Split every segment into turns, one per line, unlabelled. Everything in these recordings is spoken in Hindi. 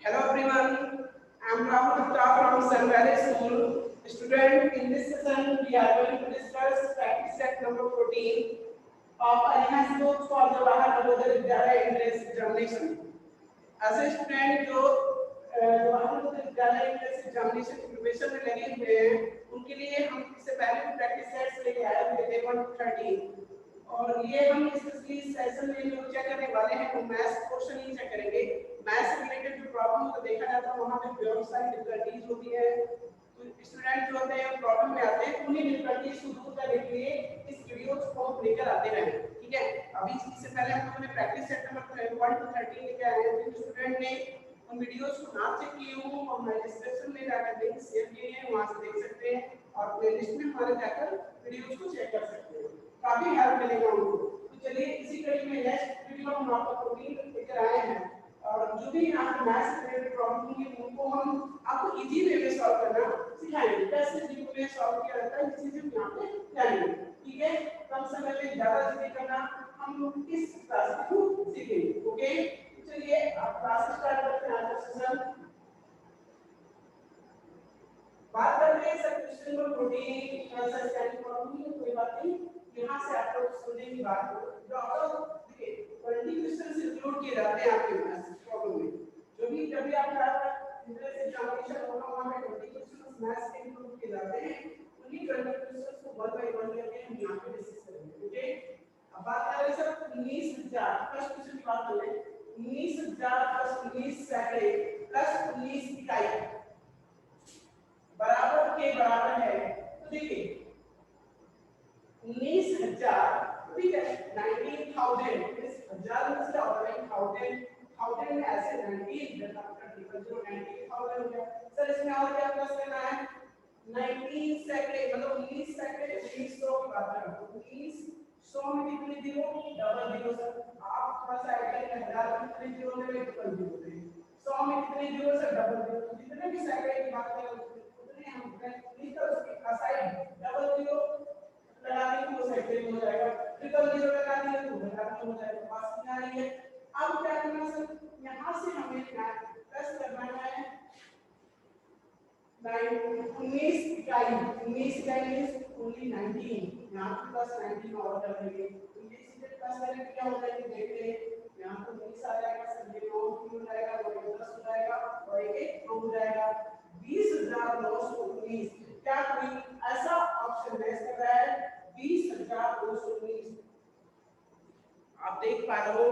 Hello everyone, I am Rahul Gupta from Sun Valley School. Student, in this session we are going to discuss practice set number 14 of enhanced books for the Jawahar Navodaya Vidyalaya Entrance Examination. As a student जो जवाहर नवोदय विद्यालय एंट्रेंस एग्जामिनेशन की प्रिपरेशन में लगे हुए हैं, उनके लिए हम इससे पहले भी प्रैक्टिस सेट्स लेके आए हुए थे 1 to 13 और ये हम इस सेशन में जो चेक करने वाले हैं वो मैथ्स पोर्शन ही चेक करेंगे। मैथ्स से रिलेटेड जो प्रॉब्लम को देखा जाता है वहां पे बहुत सारी डिफिकल्टीज होती है, तो स्टूडेंट जो होते हैं प्रॉब्लम में आते हैं उन्हीं डिफिकल्टीज को दूर करने के लिए इस वीडियोस को हम लेकर आते रहेंगे। ठीक है, अभी इससे पहले हम लोगों ने प्रैक्टिस सेट नंबर 1 to 13 लेके आए हैं। जिन स्टूडेंट ने उन वीडियोस को ना चेक किए हो और मैं डिस्क्रिप्शन में जाकर लिंक शेयर किए हैं, वहां से देख सकते हैं और प्लेलिस्ट में हमारे जाकर वीडियोस को चेक कर सकते हैं, काफी हेल्प मिलेगा उनको। तो चलिए इसी कड़ी में नेक्स्ट वीडियो हम आपको प्रोटीन लेकर आए हैं और जो भी आपको मैथ्स रिलेटेड प्रॉब्लम होंगी उनको हम आपको इजी वे में सॉल्व करना सिखाएंगे। कैसे जीरो में सॉल्व किया जाता है इसी चीज यहां पे जानेंगे। ठीक है, कम समय में ज्यादा चीजें करना हम इस क्लास को सीखेंगे। ओके, चलिए आप क्लास स्टार्ट करते हैं। आज का सेशन बात कर रहे हैं सब question number 14 answer standing problem की, कोई बात नहीं, यहां से आप लोग समझने की बात को डॉक्टर देखिए 20 क्वेश्चन इंक्लूड किए जाते हैं आपके मैथ्स प्रॉब्लम में। जो भी जब भी आपका इंट्रेंस एग्जामिनेशन होगा वहां पे 20 क्वेश्चन मैथ्स के इंक्लूड किए जाते हैं, उन्हीं 20 क्वेश्चन को 1 बाय 1 करके हम यहां पे डिस्कस करेंगे। ओके, अब बात कर रहे हैं सर 19,000 फर्स्ट क्वेश्चन की बात कर लें। 19,000 प्लस 19 सैकड़े प्लस 19 इकाई बराबर के बराबर है। तो देखिए 19,000 ठीक है 19,000 इस हजार में से होता है 1000 में ऐसे 19 जब आपका ट्रिपल 19,000 हो गया। सर इसमें और क्या प्लस करना है 19 सैकड़े मतलब 19 सैकड़े 1900 की बात कर रहा हूं। 1900 में कितने जीरो डबल जीरो। सर आप थोड़ा सा आइडिया 1000 में कितने जीरो होते हैं ट्रिपल जीरो होते हैं, 100 में कितने जीरो सर डबल जीरो। तो जितने भी सैकड़े की बात करें उतने हम लिखकर उसके असाइड डबल जीरो लगा देंगे तो सैकड़े में हो जाएगा, ट्रिपल जीरो लगा देंगे तो हजार में हो जाएगा। बात समझ आ रही है। अब क्या करना सर यहां से हमें प्लस करना है 19 इकाई 19 इकाई ओनली 19 यहां पे प्लस 19 और कर देंगे। 19 से प्लस करेंगे क्या हो जाएगा देखते हैं। यहां पे 19 आ जाएगा सर ये 9 हो जाएगा और 10 हो जाएगा और एक 9 हो जाएगा 20,919। क्या कोई ऐसा ऑप्शन मैच कर रहा है 20,219? आप देख पा रहे हो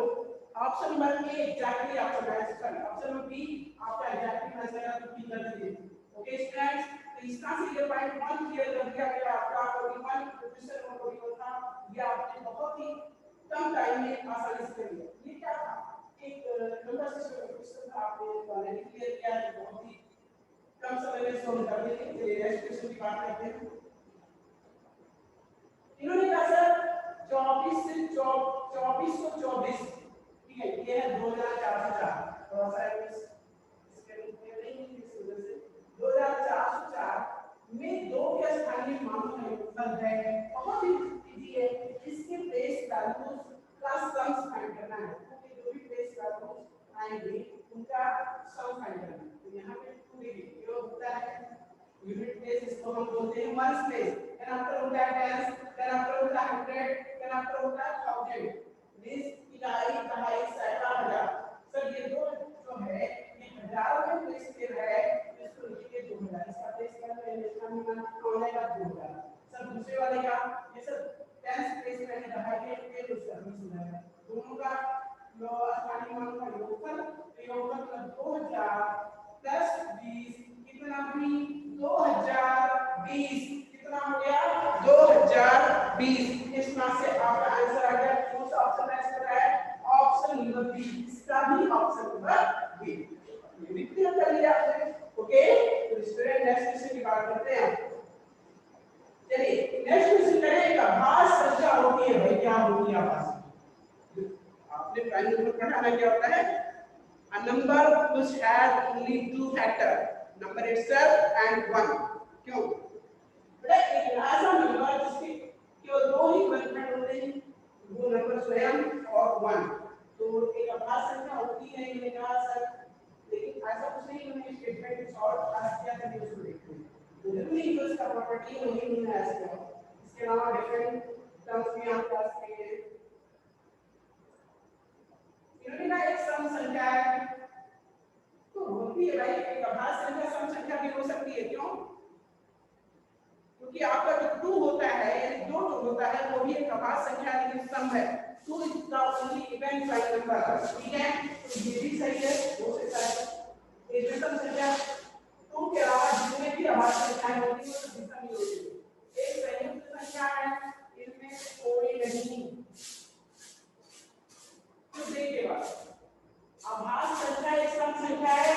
ऑप्शन नंबर ए एग्जैक्टली आपका मैच कर रहा है, ऑप्शन नंबर बी आपका एग्जैक्टली मैच कर रहा है, तो बी कर दीजिए। ओके स्टूडेंट्स, तो इसका से ये पॉइंट 1 क्लियर कर दिया गया आपका 41 क्वेश्चन नंबर 41 था। ये आपने बहुत ही कम टाइम में आसानी से कर लिया। ये क्या था एक नंबर सिस्टम का क्वेश्चन था, आपने ऑलरेडी क्लियर किया है, बहुत ही कम समय में सॉल्व कर दिए। चलिए नेक्स्ट क्वेश्चन की बात करते हैं। इन्होंने कहा सर 24 से 2424 ठीक है, ये है 2404 थोड़ा सा इसके में नहीं इस वजह से 2404 में दो के स्थानीय मानों का योगफल है। बहुत ही इजी है, इसके बेस वैल्यूज का सम फाइंड करना है। ओके, जो भी बेस वैल्यूज आएंगे उनका सम फाइंड करना है। तो यहां पे 2 देखिए ये होता है यूनिट प्लेस, इसको हम बोलते हैं वंस प्लेस। देन आफ्टर होता है टेंस, देन आफ्टर होता है 100, देन आफ्टर होता है 1000। दिस इकाई दहाई सैकड़ा हजार। सर ये दो जो है ये हजारों में प्लेस किया है, इसको लिखिए 2000। इसका प्लेस करना है इसका मान हो जाएगा 2000। सर दूसरे वाले का ये सर टेंस प्लेस में दहाई के उसका 20 हो जाएगा। दोनों का लो स्थानीय मान का योगफल, तो योगफल मतलब 2000 प्लस 20 कितना भी 2020 कितना हो गया 2020। इस बात से आपका आंसर आ गया। कौन सा ऑप्शन मैच कर रहा है ऑप्शन नंबर बी, इसका भी ऑप्शन नंबर बी। ये भी क्लियर कर लिया आपने। ओके, तो स्टूडेंट नेक्स्ट क्वेश्चन की बात करते हैं। चलिए नेक्स्ट क्वेश्चन करें आभास संख्या होती है भाई, क्या होती है आभास? आपने प्राइम नंबर पढ़ा ना क्या होता है a number which has only two factor number itself and 1। क्यों बेटा एक ऐसा नंबर जिसके केवल दो ही कंपोनेंट होते हैं, वो नंबर स्वयं और 1, तो एक आभास संख्या होती है। मैंने कहा सर लेकिन ऐसा 14 नहीं होना है इसके अलावा डिफरेंट टर्म्स भी आप क्लास में हैं। इन्होंने ना एक सम संख्या है तो होती है भाई, एक अभाज्य संख्या सम संख्या भी हो सकती है, क्यों? क्योंकि आपका जो 2 होता है यानी 2 होता है वो भी एक अभाज्य संख्या लेकिन सम है। 2 is the only even prime number, ठीक है? तो ये भी सही है, हो सकता है ये विषम संख्या 2 के अलावा जितने भी अभाज्य संख्याएं होती हैं वो विषम ही होती है। एक संयुक्त संख्या है, इनमें कोई नहीं। तो देखिएगा अभाज्य संख्या एक सम संख्या है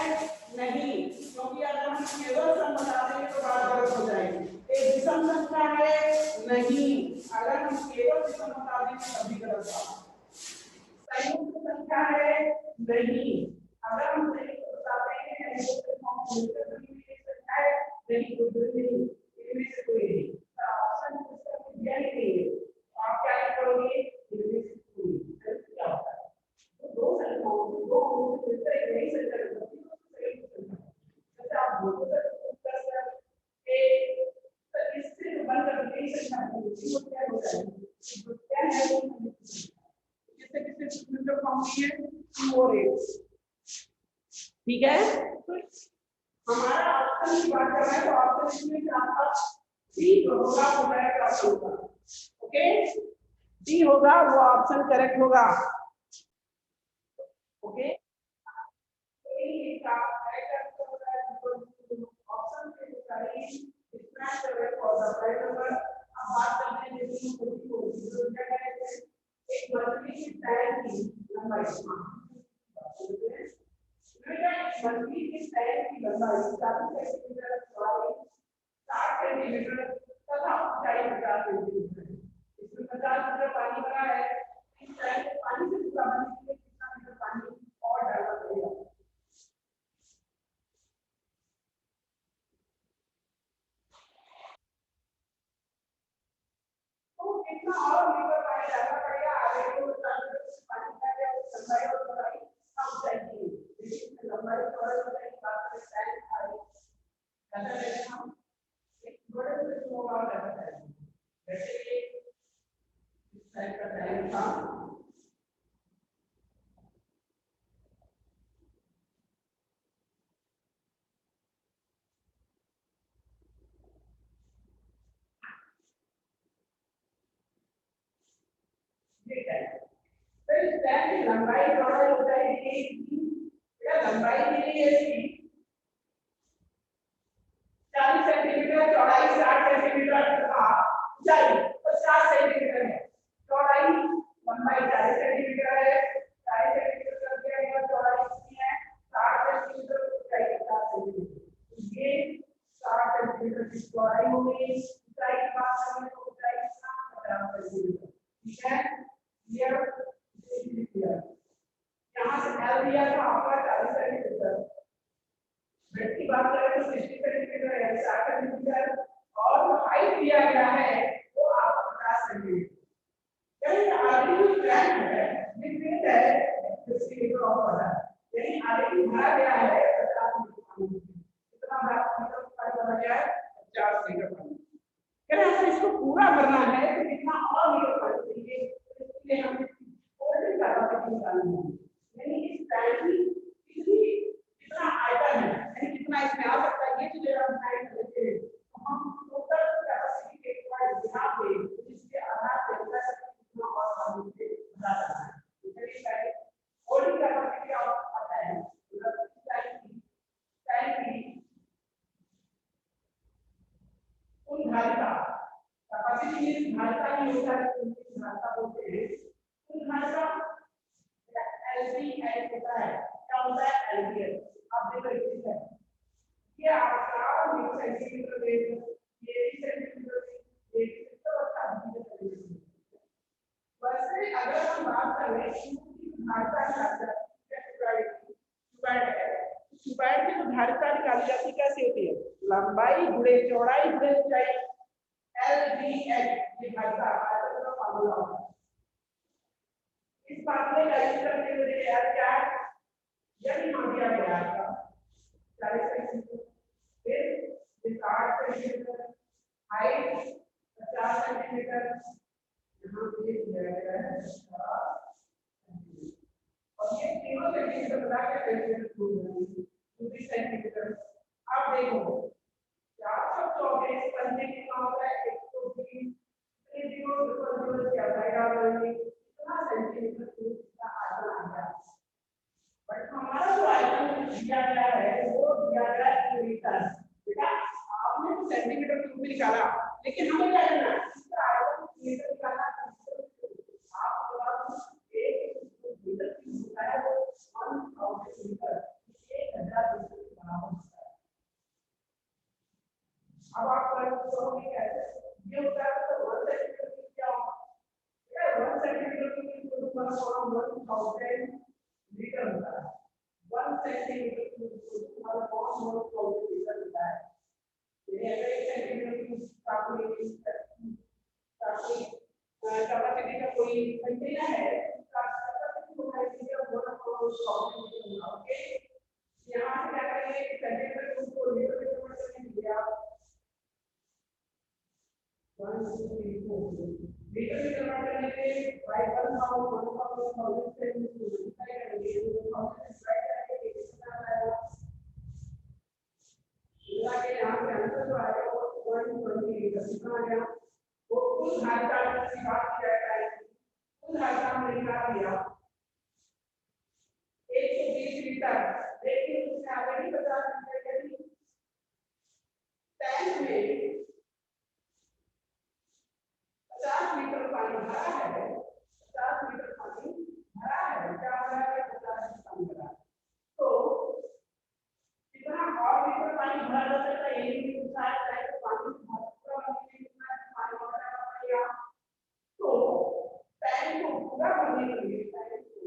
नहीं, क्योंकि अगर हम केवल सम बता देंगे तो बात गलत हो जाएगी। एक विषम संख्या है नहीं, अगर हम केवल विषम बता देंगे तब भी गलत होगा। संयुक्त संख्या है नहीं, अगर हम संयुक्त बता देंगे नहीं, इनमें से कोई नहीं। ऑप्शन दिया ही नहीं है, आप क्या करोगे? इनमें से कोई क्या होता है? दो संख्याओं में दो मिलकर एक नई संख्या बनती है, जैसे आप बोलो सर इससे बनकर नई संख्या बनती है, वो क्या होता है? वो क्या है? किससे किससे मिलकर फॉर्म की है? 2 और 8, ठीक है? तो हमारा ऑप्शन की बात कर रहे हैं तो ऑप्शन में आपका डी होगा, वो करेक्ट ऑप्शन होगा। ओके, डी होगा वो ऑप्शन करेक्ट होगा। ओके, ऑप्शन के सारी स्मैश कर रहे फॉर द प्राइम नंबर। अब बात करते हैं जैसे को क्या करेंगे? एक मंथली की टाइम की लंबाई मंथली की टाइम की लंबाई 40 सेंटीमीटर, चौड़ाई 60 सेंटीमीटर तथा ऊंचाई 50 सेंटीमीटर। इसमें 50 लीटर पानी भरा है, इस टाइम को पानी से पूरा बनने के लिए कितना लीटर पानी और डालना पड़ेगा? तो कितना और लीटर पानी डालना पड़ेगा? आगे को पानी का क्या लंबाई और चौड़ाई कम चाहिए, लेकिन लंबाई चौड़ाई की बात करें टाइम ऐसा लेते हम एक बड़े से स्लो और रहता है, जैसे कि इस टाइप का टाइम था ये टाइम। तो इस टाइम की लंबाई चौड़ाई हो जाएगी या लंबाई के लिए इसकी 40 सेंटीमीटर, चौड़ाई 60 सेंटीमीटर तथा ऊंचाई 50 सेंटीमीटर है। चौड़ाई लंबाई 40 सेंटीमीटर है, 40 सेंटीमीटर कर दिया गया, चौड़ाई कितनी है? 60 सेंटीमीटर, ऊंचाई 50 सेंटीमीटर। ये 60 सेंटीमीटर की चौड़ाई हो गई। ऊंचाई की बात करें तो ऊंचाई कितना? 50 सेंटीमीटर, ठीक है? क्लियर? यहाँ से एल दिया था आपका 40 सेंटीमीटर, ब्रेथ की बात करें तो 60 सेंटीमीटर है, 60 सेंटीमीटर, और हाइट दिया गया है वो आपको 50 सेंटीमीटर। यानी आगे जो ट्रैक है ये ब्रेथ है 50 मीटर और बड़ा है, यानी आगे भी भरा गया है 50 मीटर पानी। कितना भरा गया है? 50 मीटर पानी। अगर हमें इसको पूरा भरना है तो कितना और मीटर पानी चाहिए? इसलिए हमें फोल्डिंग कैपेसिटी निकालनी है, यानी इस टैंक की कितना आयतन है, यानी कितना इसमें आ सकता है, ये चीजें हम फाइंड करते हैं। तो हम टोटल कैपेसिटी के पॉइंट यहाँ पे इसके आधार पे कितना और पानी से भरा जाता है। इसलिए पहले होल्डिंग कैपेसिटी आपको पता है, मतलब टैंक की उन धारिता कैपेसिटी में धारिता ही होता है, उनकी धारिता बोलते हैं। उन धारिता एलबीएल होता है, क्या होता है? एलबीएल। आप देखो ठीक है, ये आपका सेंटीमीटर वेव, ये सेंटीमीटर, ये तो अच्छा सेंटीमीटर। वैसे अगर हम बात करें कि धारिता सुपैड की तो धारिता निकाली जाती कैसे होती है? लंबाई गुणे चौड़ाई गुणे ऊंचाई, एलबीएल ये धारिता आयतन का फार्मूला होता है। इस फार्मूले का यूज करते हुए यार क्या है, यदि मान दिया गया आपका 40 सेंटीमीटर, फिर 60 सेंटीमीटर, हाइट 50 सेंटीमीटर, यहाँ पे दिया गया है 50 सेंटीमीटर, और ये तीनों सेंटीमीटर बता के सेंटीमीटर 2 सेंटीमीटर। अब देखो 424 करने के क्या होता है 120 क्या आएगा कितना सेंटीमीटर क्यूब का आयतन आ गया। बट हमारा जो आयतन दिया गया है वो दिया गया है मीटर। बेटा आपने तो सेंटीमीटर क्यूब में निकाला, लेकिन हमें क्या करना है इसका आयतन मीटर निकालना है। आप एक मीटर क्यूब होता है वो 1000 मीटर 1000 मीटर के बराबर होता है। अब आप कहोगे कैसे ये होता है तो 1 सेंटीमीटर क्यूब क्या होगा? यार 1 सेंटीमीटर क्यूब को 1000 मीटर होता है। 1 सेंटीमीटर क्यूब हमारा कौन मीटर होता है। ये अगर 1 सेंटीमीटर क्यूब कैपेसिटी का कोई कंटेनर है उसका कैपेसिटी होता है 1 ओके। यहाँ से क्या करेंगे सेंटीमीटर क्यूब को लीटर में कन्वर्ट करने के लिए आप 1 2 3 4 लीटर में कन्वर्ट करने के लिए बाय 1000 से मल्टीप्लाई करेंगे तो 1000 से डिवाइड करके कितना आएगा। मिला के यहाँ पे आंसर जो आएगा वो 120 लीटर कितना आ गया। वो कुल घाटा की बात की जाए कुल घाटा हमने निकाल लिया 120 लीटर, लेकिन उसमें आगे भी 50 लीटर यदि टैंक में 50 लीटर पानी भरा है 50 लीटर पानी भरा है क्या भरा है 50 लीटर पानी भरा है तो कितना और लीटर पानी भरा जा सकता है ये भी पूछा है तो पानी पूरा भरने के लिए कितना पानी भरना पड़ेगा। तो टैंक को पूरा भरने के लिए टैंक को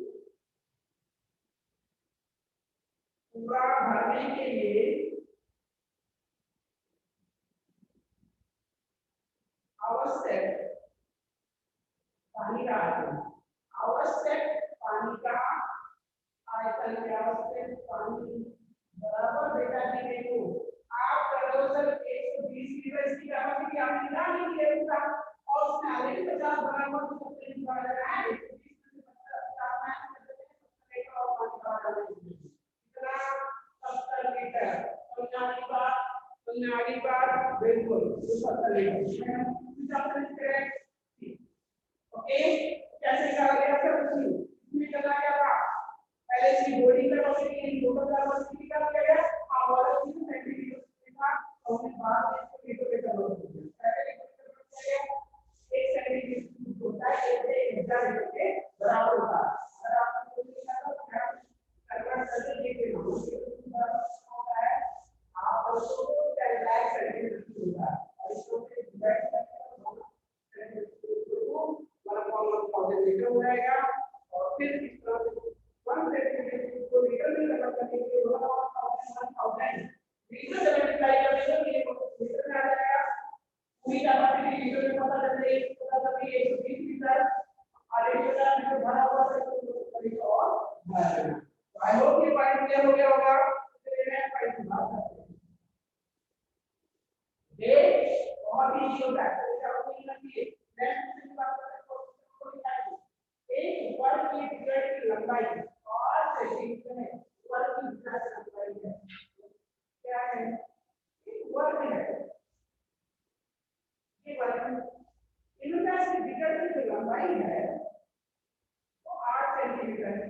पूरा भरने के लिए आवश्यक पानी का आयतन आवश्यक पानी का आयतन के आवश्यक पानी बराबर बेटा जी देखो आप कर दो सर 120 लीटर इसकी कैपेसिटी आपने निकाल ली है पूरा और उसमें आगे 50 बराबर तो सबसे निकाल रहा है 120 में 50 में लेकर और पानी का कितना 70 लीटर। बुनियादी बात बिल्कुल 70 लीटर ओके। कैसे निकाला गया सर इसमें करना क्या था पहले इसकी बॉडी कैपेसिटी टोटल कैपेसिटी निकाल लिया गया और इसकी सेंटीमीटर था और उसके बाद इसको लीटर में कन्वर्ट कर दिया। पहले लीटर में 1 सेंटीमीटर होता है 1000 लीटर के बराबर होता है। अगर आपको कन्वर्ट करके देखिए होता है आप उसको 10 लाख सेंटीमीटर होता है और इसको डिवाइड करके लीटर हो जाएगा और फिर इस तरह से 1 सेंटीमीटर को लीटर में कन्वर्ट करने के लिए 1000 लीटर जब मल्टीप्लाई करेंगे तो ये लीटर में आ जाएगा। पूरी कैपेसिटी लीटर में पता चल जाएगी 120 लीटर और 1000 लीटर भरा हुआ है तो और भरा है। आई होप ये पॉइंट क्लियर हो गया होगा। चलिए नेक्स्ट पॉइंट की बात करते हैं। ये बहुत ही इजी होता है क्या होती है नेक्स्ट की बात करते हैं एक वर्ग की विकर्ण की लंबाई और सेंटीमीटर में वर्ग की विकर्ण लंबाई है क्या है एक वर्ग है ये वर्ग इनका की विकर्ण की जो लंबाई है वो 8 सेंटीमीटर है।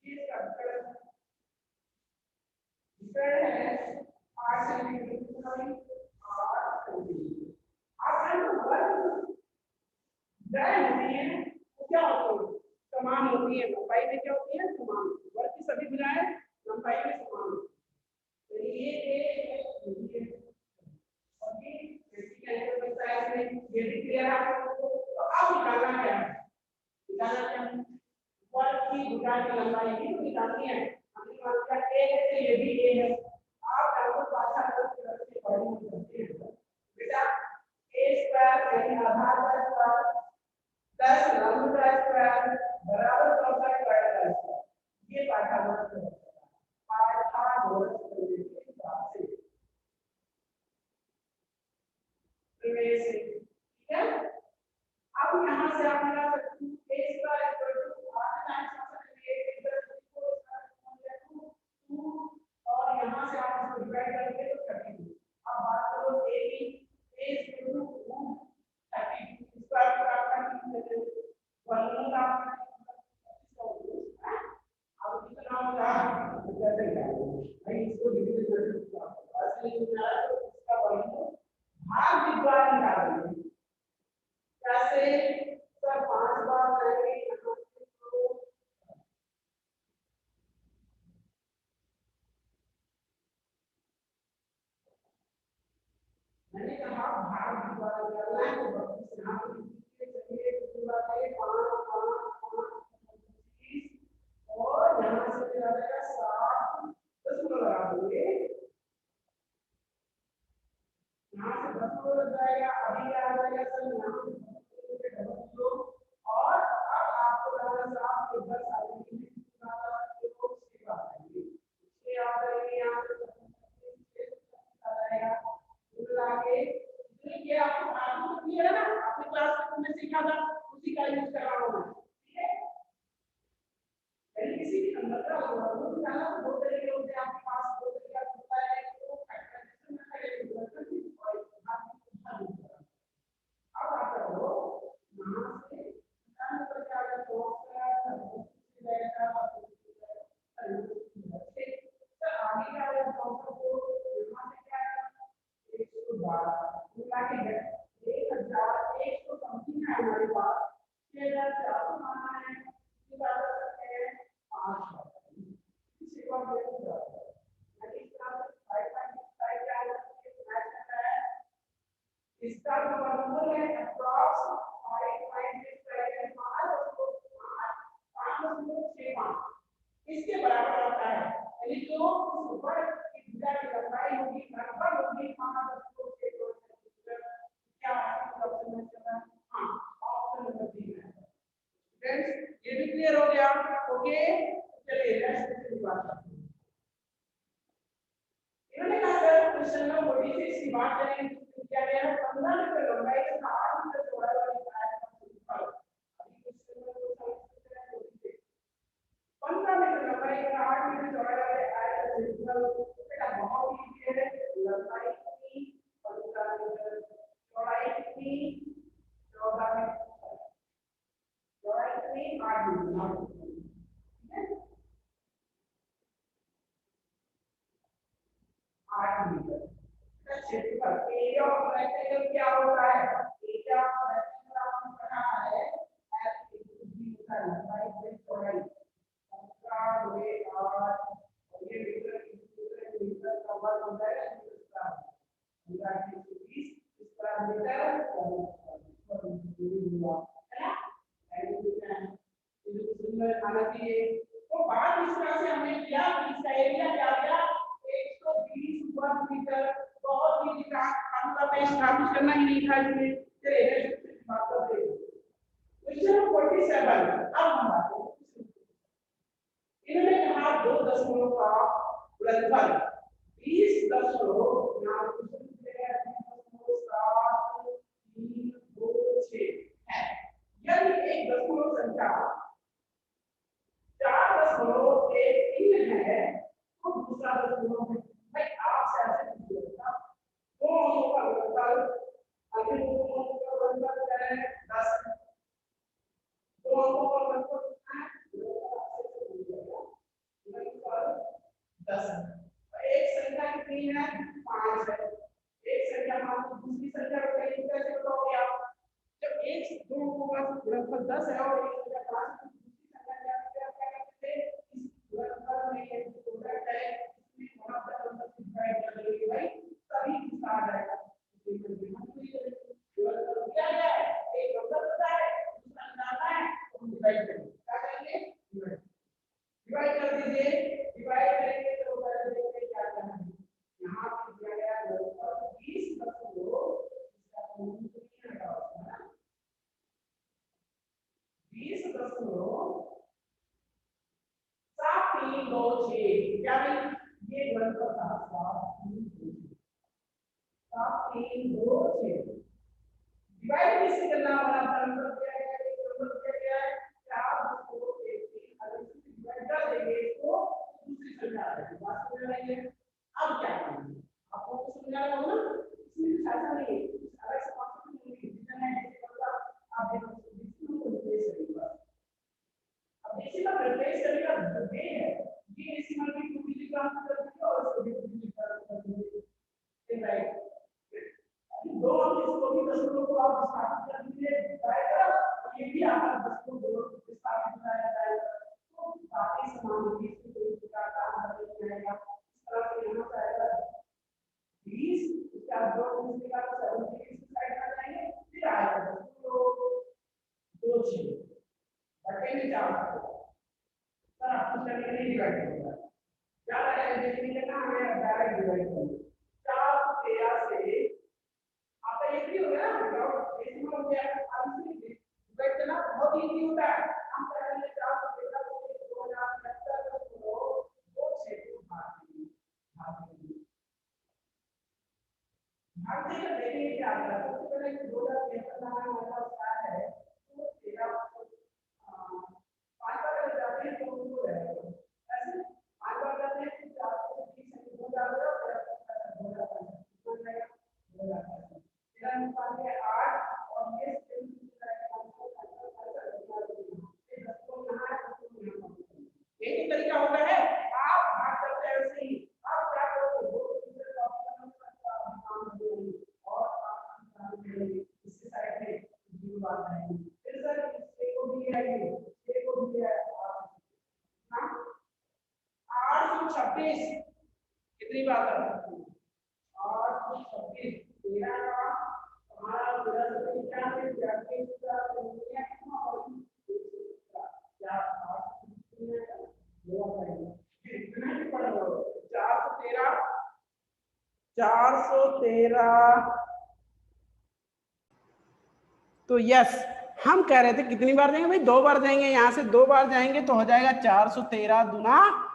इसका विकर्ण है 8 सेंटीमीटर की लंबाई 8 सेंटीमीटर। आप वर्ग ग्रह होती है तो क्या होती है समान होती है लंबाई में क्या होती है समान वर्ग की सभी भुजाएं लंबाई में समान होती है। ये और ये एंगल बनता है इसमें ये भी क्लियर है तो अब निकालना क्या है वर्ग की भुजाएं की लंबाई भी तो निकालनी है। हमने मान लिया a है तो ये भी a है आप आपको पाछा अलग से पढ़नी होती है बेटा a स्क्वायर यानी आधार का स्क्वायर प्लस लंब का स्क्वायर बराबर चौथा स्क्वायर का स्क्वायर ये पाइथागोरस का पाइथागोरस के हिसाब से होगा कैसे निकालेंगे भाई इसको डिविजन करके ऐसे निकाला तो इसका वैल्यू भाग द्वारा निकालेंगे कैसे सर 5 बार करेंगे यहाँ से तो मैंने कहा भाग द्वारा निकालना है तो 32 यहाँ पे चलिए पूरा करें 5 5 5 25 और यहाँ से चला जाएगा 7 10 को लगा देंगे यहाँ से 10 को लग जाएगा अभी क्या आ जाएगा सर यहाँ से डबल जीरो और अब आपको लगाना है आपके 10 आएंगे तो उसके बाद आएंगे उसके आ जाएंगे यहाँ से आ जाएगा मिला के ये आपको आगे तो क्लियर है ना आपने क्लास में सीखा था उसी का यूज कर रहा हूँ ठीक है यानी किसी भी नंबर का वो निकालना तो दो तरीके होते हैं आपके पास दो तरीका होता है तो फैक्टराइजेशन मेथड है और अब आप करो यहाँ से निकालने पर क्या आएगा तो सर आगे क्या आएगा तो यहाँ से क्या आएगा 112 मिला के 1100 समथिंग है हमारे पास 6400 माना है इस बात कर सकते हैं 5 इसी को हम लेते जाते हैं यानी इस तरह से 5.5 क्या है मैच करता है इसका जो वर्गमूल है अप्रॉक्स 5.5 उसको 5.65 इसके बराबर आता है यानी जो उस ऊपर की भुजा की लंबाई होगी लगभग होगी 5.65 क्या ऑप्शन में चला हां ऑप्शन नंबर 3 है फ्रेंड्स ये भी क्लियर हो गया ओके चलिए नेक्स्ट क्वेश्चन की बात करते हैं इन्होंने कहा सर क्वेश्चन नंबर 46 की बात करें क्या गया है 15 मीटर लंबाई तथा 8 मीटर चौड़ाई वाली टायर का क्षेत्रफल अभी क्वेश्चन नंबर 46 15 मीटर लंबाई तथा 8 मीटर चौड़ाई वाले टायर का क्षेत्रफल बेटा बहुत इजी है लंबाई कितनी 15 मीटर चौड़ाई कितनी 14 मीटर चौड़ाई कितनी 8 मीटर ठीक है 8 मीटर क्षेत्रफल एरिया ऑफ रेक्टेंगल क्या होता है एरिया ऑफ रेक्टेंगल आपने पढ़ा है एल इक्वल होता है लंबाई बाई चौड़ाई उसका वे और ये मीटर का वर्ग होता है इसका पूरा 120 इसका मीटर है ना ये सुंदर आना चाहिए तो बात इस तरह से हमने किया इसका एरिया क्या गया 120 वर्ग मीटर बहुत ही काम का पे स्थापित करना ही नहीं था इसमें चलिए बात करते हैं क्वेश्चन 47 अब हम बात करें इन्होंने कहा 2 दशमलव का गुणनफल 20 दशमलव यहाँ क्वेश्चन दिया है 20.7326 है यदि एक दशमलव संख्या 4.13 है तो दूसरा दशमलव है भाई आपसे ऐसे पूछिएगा दो अंकों का गुणनफल अभी दो अंकों का गुणनफल क्या है 10 दो अंकों का गुणनफल कितना है गुणनफल 10 एक संख्या कितनी है 5 है एक संख्या मान लो दूसरी संख्या को कैसे बताओगे आप जब एक दो अंकों का गुणनफल 10 है और एक संख्या 5 है दूसरी संख्या क्या करते हैं इस गुणनफल में एक प्रोडक्ट है इसमें वहां पर हम डिवाइड कर देंगे भाई तभी इसका आ जाएगा क्या है एक नंबर होता है दूसरा निकालना है तो हम डिवाइड करेंगे क्या करेंगे डिवाइड कर दीजिए डिवाइड करेंगे तो कर देंगे क्या करना है यहां पे दिया गया लगभग 20 दशमलव इसका मूल्य कितना लगा है 20 दशमलव 7326 क्या भाई ये गुणनफल था 7326 डिवाइड किससे करना वाला नंबर दिया गया है एक नंबर दिया गया है 4.13 अगर इससे डिवाइड कर देंगे तो दूसरी संख्या आ जाएगी बात समझ में आई है अब क्या करेंगे आपको तो समझ आ रहा होगा ना इसमें कुछ ऐसा नहीं है कुछ अलग से कॉन्सेप्ट नहीं है डिवीजन है जैसे मतलब आप देखो डिवीजन को रिप्लेस करेंगे अब देखिए ना रिप्लेस करने का वे है और स्थापित कर दीजिए जाएगा, ये भी आपका 10 को 2 स्थापित हो जाएगा, तो बाकी समान होगी, इसमें कोई प्रकार का अंतर नहीं आएगा। इस तरह से यहाँ से आएगा 20, इसके बाद 2 निकाल कर 70 इस साइड में जाएंगे, फिर आएगा 10 को 2 6 बटे में 4 सर आपको करने के लिए डिवाइड करूंगा, क्या है देखिए कितना हमें डायरेक्ट डिवाइड करूंगा 4 13 से आपका ये भी हो गया ना, डेसिमल हो गया। अब इसमें डिवाइड करना बहुत इजी होता है, हम करेंगे 4 से 13 को 2070 को 2 से भाग देंगे, भाग देंगे देखेंगे क्या आता है। सबसे पहले 2073 नाम हमारे पास है, तो 13 5 बार जाते हैं तो उनको रहेगा ऐसे 5 बार जाते हैं तो 420 से 2000 हो जाएगा, फिर 8 और ये यही तरीका होता है। आप भाग करते हैं ऐसे ही, आप क्या करोगे और इसके साइड में जीरो बात है, फिर सर इसके को भी है, ये को भी है 826 कितनी बात है 826 13 का हमारा पूरा क्या है जाके का दुनिया कितना और क्या 413 तो यस हम कह रहे थे कितनी बार जाएंगे भाई 2 बार जाएंगे, यहाँ से 2 बार जाएंगे तो हो जाएगा 413 दूना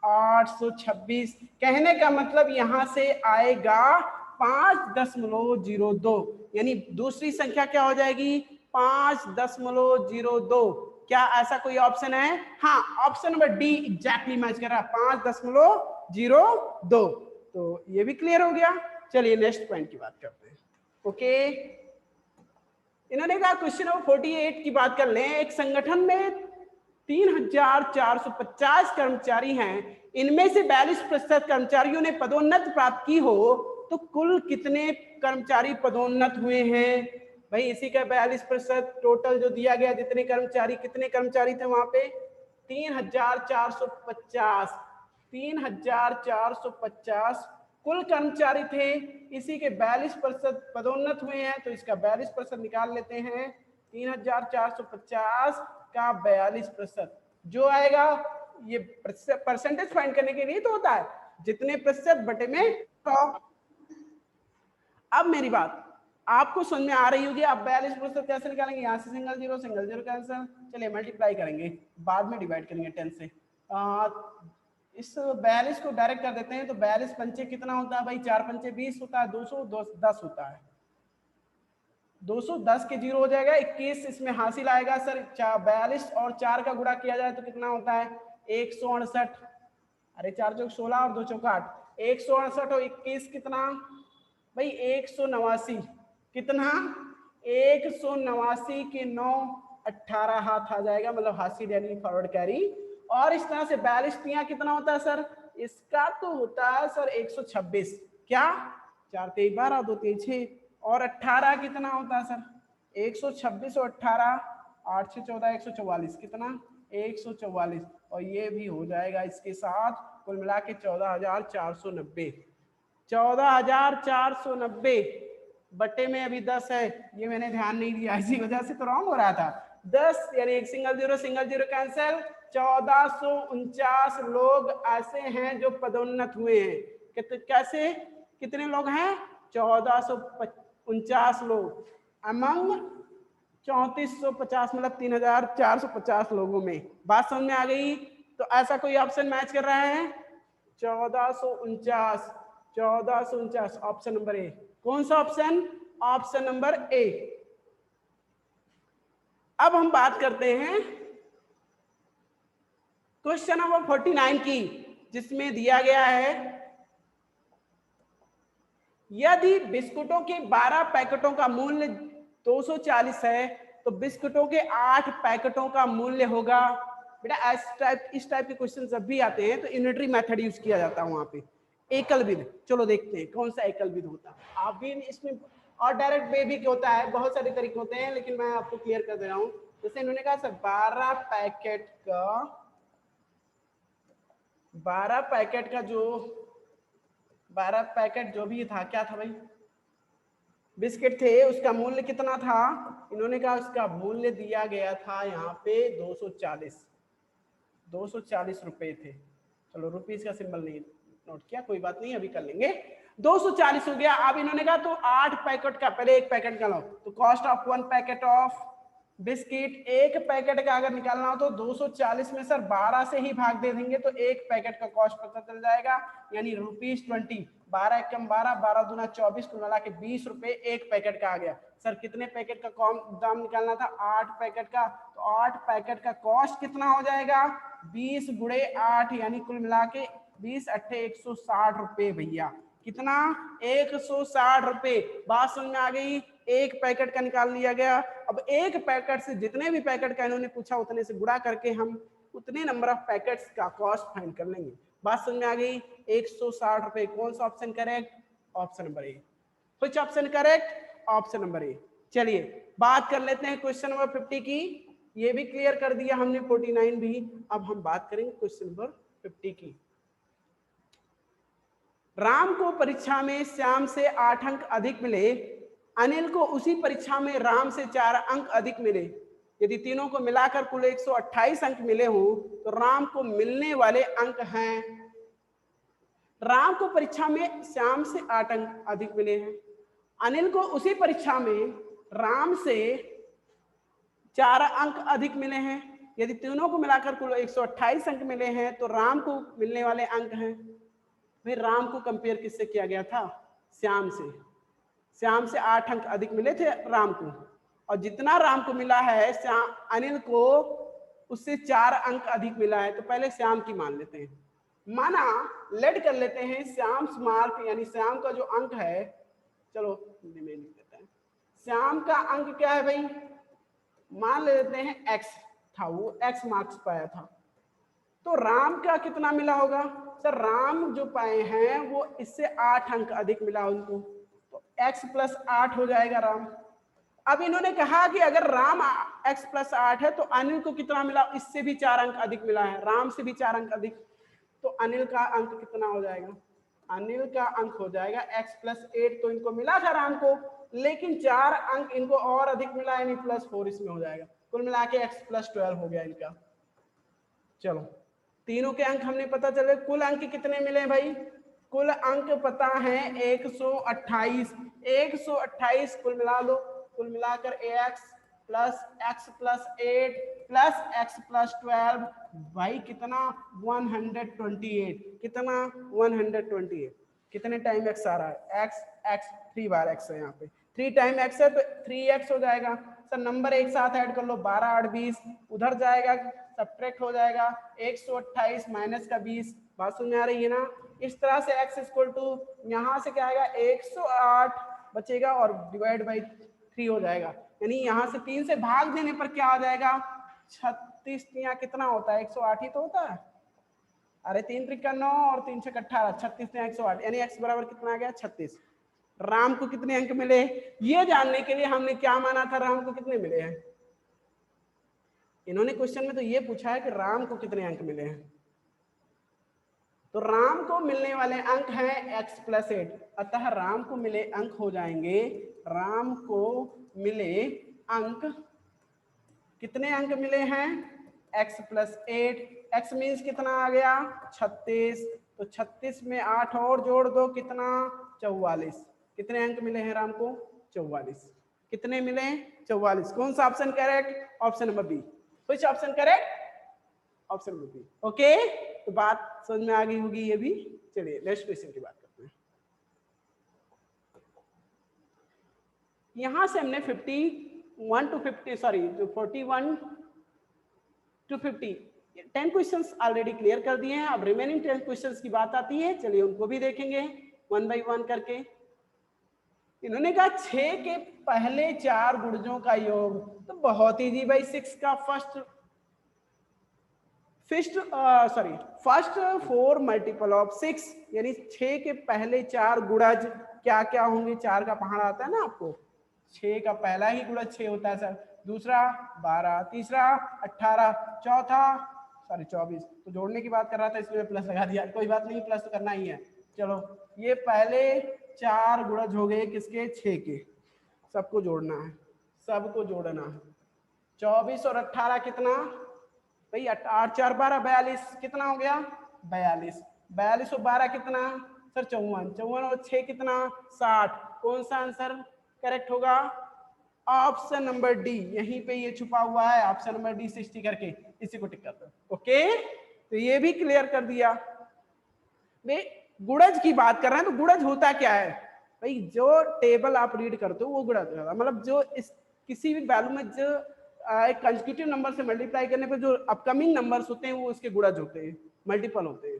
826। कहने का मतलब यहाँ से आएगा 5.02, यानी दूसरी संख्या क्या हो जाएगी 5.02। क्या ऐसा कोई ऑप्शन है? हाँ, option number D exactly match कर रहा है 5.02। तो ये भी क्लियर हो गया। चलिए नेक्स्ट पॉइंट की बात करते हैं। ओके, इन्होंने कहा क्वेश्चन नंबर 48 की बात कर लें। एक संगठन में 3,450 कर्मचारी हैं, इनमें से 42% कर्मचारियों ने पदोन्नति प्राप्त की हो तो कुल कितने कर्मचारी पदोन्नत हुए हैं? भाई इसी का 42% टोटल जो दिया गया, जितने कर्मचारी, कितने कर्मचारी थे वहां पे 3,450 कुल कर्मचारी थे, इसी के 42% पदोन्नत हुए हैं, तो इसका 42% निकाल लेते हैं। 3,450 का 42% जो आएगा, ये परसेंटेज फाइंड करने के लिए तो होता है जितने प्रतिशत बटे में 100। अब मेरी बात आपको समझ में आ रही होगी। अब 42% कैसे निकालेंगे? यहाँ से सिंगल जीरो कैंसिल, चलिए मल्टीप्लाई करेंगे, बाद में डिवाइड करेंगे 10 से। इस 42 को डायरेक्ट कर देते हैं, तो 42 पंचे कितना होता है भाई? 4 पंचे 20 होता है, 210 होता है, 210 के जीरो हो जाएगा, 21 इसमें हासिल आएगा सर। 42 और 4 का गुणा किया जाए तो कितना होता है 168। अरे 4 चौक 16 और 2 चौक 8, 168 और 21 कितना भाई 189। कितना 189 के 9 18 हाथ आ जाएगा, मतलब हासिल यानी फॉरवर्ड कैरी। और इस तरह से 42 कितना होता है सर? इसका तो होता है सर 126। क्या 4 3 12 2 3 6 और 18 कितना होता है सर? 126 और 18 8 6 14 144 कितना 144। और ये भी हो जाएगा इसके साथ कुल मिला के 14,490। 14,490 बटे में अभी 10 है, ये मैंने ध्यान नहीं दिया, इसी वजह से तो रॉन्ग हो रहा था। 10 यानी एक सिंगल जीरो कैंसिल। 1449 लोग ऐसे हैं जो पदोन्नत हुए हैं। कैसे कितने लोग हैं? 1449 लोग अमंग 3450, मतलब 3,450 लोगों में। बात समझ में आ गई? तो ऐसा कोई ऑप्शन मैच कर रहा है? 1449 ऑप्शन नंबर ए। कौन सा ऑप्शन? Option number A. अब हम बात करते हैं क्वेश्चन नंबर 49 की, जिसमें दिया गया है यदि बिस्कुटों के 12 पैकेटों का मूल्य 240 है तो बिस्कुटों के 8 पैकेटों का मूल्य होगा। बेटा इस टाइप के क्वेश्चन जब भी आते हैं तो यूनिटरी मेथड यूज किया जाता है वहां पे। एकल विध, चलो देखते हैं कौन सा एकल विध होता है। आप भी इसमें और डायरेक्ट वे भी होता है, बहुत सारे तरीके होते हैं, लेकिन मैं आपको क्लियर कर दे रहा हूँ। जैसे इन्होंने कहा सर 12 पैकेट का जो 12 पैकेट जो भी था, क्या था भाई, बिस्किट थे, उसका मूल्य कितना था? इन्होंने कहा उसका मूल्य दिया गया था यहाँ पे 240 रुपए थे। चलो रुपीस का सिंबल नहीं नोट किया, कोई बात नहीं, अभी कर लेंगे। 240 हो गया। अब इन्होंने कहा तो 8 पैकेट का, पहले एक पैकेट का लो, तो cost of 1 packet of biscuit, एक पैकेट का अगर निकालना हो तो 240 में सर 12 से ही भाग दे देंगे तो एक पैकेट का कॉस्ट पता चल जाएगा, यानी ₹20। 12 एकम 12, 12 दूना 24, कुल मिला के 20 रुपए एक पैकेट का आ गया। सर कितने पैकेट का दाम निकालना था? 8 पैकेट का, तो 8 पैकेट का कॉस्ट कितना हो जाएगा? 20 गुणे 8, यानी कुल मिला के 20 अट्ठे 160 रुपए भैया। कितना? 160 रुपए। बात समझ में आ गई? एक पैकेट का निकाल लिया गया। अब एक पैकेट से जितने भी पैकेट का इन्होंने पूछा उतने से गुणा करके हम उतने नंबर ऑफ पैकेट्स का कॉस्ट फाइंड कर लेंगे। बात समझ में आ गई? 160 रुपए। कौन सा option correct? Option number A. Which option correct? Option number A. चलिए बात कर लेते हैं क्वेश्चन नंबर 50 की। ये भी क्लियर कर दिया हमने, 49 भी। अब हम बात करेंगे क्वेश्चन नंबर 50 की। राम को परीक्षा में श्याम से 8 अंक अधिक मिले, अनिल को उसी परीक्षा में राम से 4 अंक अधिक मिले। यदि तीनों को मिलाकर कुल 128 अंक मिले हों तो राम को मिलने वाले अंक हैं। राम को परीक्षा में श्याम से 8 अंक अधिक मिले हैं, अनिल को उसी परीक्षा में राम से 4 अंक अधिक मिले हैं। यदि तीनों को मिलाकर कुल 128 अंक मिले हैं तो राम को मिलने वाले अंक हैं। फिर राम को कंपेयर किससे किया गया था? श्याम से। श्याम से 8 अंक अधिक मिले थे राम को, और जितना राम को मिला है श्याम अनिल को उससे 4 अंक अधिक मिला है। तो पहले श्याम की मान लेते हैं। माना लेट कर लेते हैं श्याम मार्क, यानी श्याम का जो अंक है, चलो हिंदी में लिख देते हैं। श्याम का अंक क्या है भाई? मान लेते हैं x था, वो x मार्क्स पाया था। तो राम का कितना मिला होगा? सर राम जो पाए हैं वो इससे 8 अंक अधिक मिला उनको, तो x + 8 हो जाएगा राम। अब इन्होंने कहा कि अगर राम x + 8 है तो अनिल को कितना मिला? इससे भी 4 अंक अधिक मिला है, राम से भी 4 अंक अधिक। तो अनिल का अंक कितना हो जाएगा? अनिल का अंक हो जाएगा x + 8। तो इनको मिला था राम को, लेकिन 4 अंक इनको और अधिक मिला, यानी +4 इसमें हो जाएगा। कुल मिला के x + 12 हो गया इनका। चलो तीनों के अंक हमने पता चले। कुल अंक कितने मिले भाई? कुल अंक पता है 128। 128 कुल मिला लो, कुल मिलाकर ax + x + 8 + x + 12 भाई कितना? 128। कितना? 128। कितने टाइम x आ रहा है? x 3 बार x है, यहाँ पे 3 टाइम x है तो 3x हो जाएगा। सर नंबर एक साथ ऐड कर लो, 12 8 20, उधर जाएगा सब्ट्रैक्ट हो जाएगा 128 माइनस का 20। बात सुनने आ रही है ना? इस तरह से x = यहाँ से क्या आएगा? 108 बचेगा और डिवाइड बाई 3 हो जाएगा, यानी यहाँ से 3 से भाग देने पर क्या आ जाएगा? 36। यहाँ कितना होता है? 108 ही तो होता है। अरे 3 त्रिका 9 और 3 6 18, 36 में 108, यानी x बराबर कितना आ गया? 36। राम को कितने अंक मिले? ये जानने के लिए हमने क्या माना था? राम को कितने मिले हैं? इन्होंने क्वेश्चन में तो ये पूछा है कि राम को कितने अंक मिले हैं, तो राम को मिलने वाले अंक हैं x + 8। अतः राम को मिले अंक हो जाएंगे, राम को मिले अंक, कितने अंक मिले हैं? x + 8। x मीन्स कितना आ गया? 36। तो 36 में 8 और जोड़ दो, कितना? 44। कितने अंक मिले हैं राम को? 44। कितने मिले? 44। कौन सा option correct? Option number B. Which option correct? Option number B. Okay, तो बात समझ में आ गई होगी ये भी। चलिए नेक्स्ट क्वेश्चन की बात करते हैं। यहां से हमने 41 to 50, सॉरी जो 41 to 50 10 क्वेश्चंस ऑलरेडी क्लियर कर दिए हैं। अब रिमेनिंग 10 क्वेश्चंस की बात आती है, चलिए उनको भी देखेंगे 1 by 1 करके। इन्होंने कहा 6 के पहले 4 गुणजों का योग, तो बहुत इजी भाई, 6 का फर्स्ट 4 मल्टीपल ऑफ 6, यानी 6 के पहले 4 गुणज क्या क्या होंगे। 4 का पहाड़ आता है ना आपको, 6 का पहला ही गुणज 6 होता है सर। दूसरा 12, तीसरा 18, चौथा 24। तो जोड़ने की बात कर रहा था इसलिए प्लस लगा दिया, कोई बात नहीं, प्लस तो करना ही है। चलो ये पहले 4 गुणज हो गए किसके, 6 के, सबको जोड़ना है, सबको जोड़ना है। 24 और 18 कितना भाई, 8 4 12 42, कितना हो गया 42। 42 और 12 कितना सर 54, 54 और 6 कितना 60। कौन सा आंसर करेक्ट होगा, ऑप्शन नंबर डी, यहीं पे ये छुपा हुआ है, ऑप्शन नंबर डी 60 करके, इसी को टिक कर दो। ओके, तो ये भी क्लियर कर दिया। वे गुणज की बात कर रहे हैं, तो गुणज होता क्या है भाई, जो टेबल आप रीड करते हो वो गुणज होता है। मतलब जो इस किसी भी वैल्यू में जो एक कंसेक्यूटिव नंबर से मल्टीप्लाई करने पे जो अपकमिंग नंबर्स होते हैं वो उसके गुणज होते हैं, मल्टीपल होते हैं।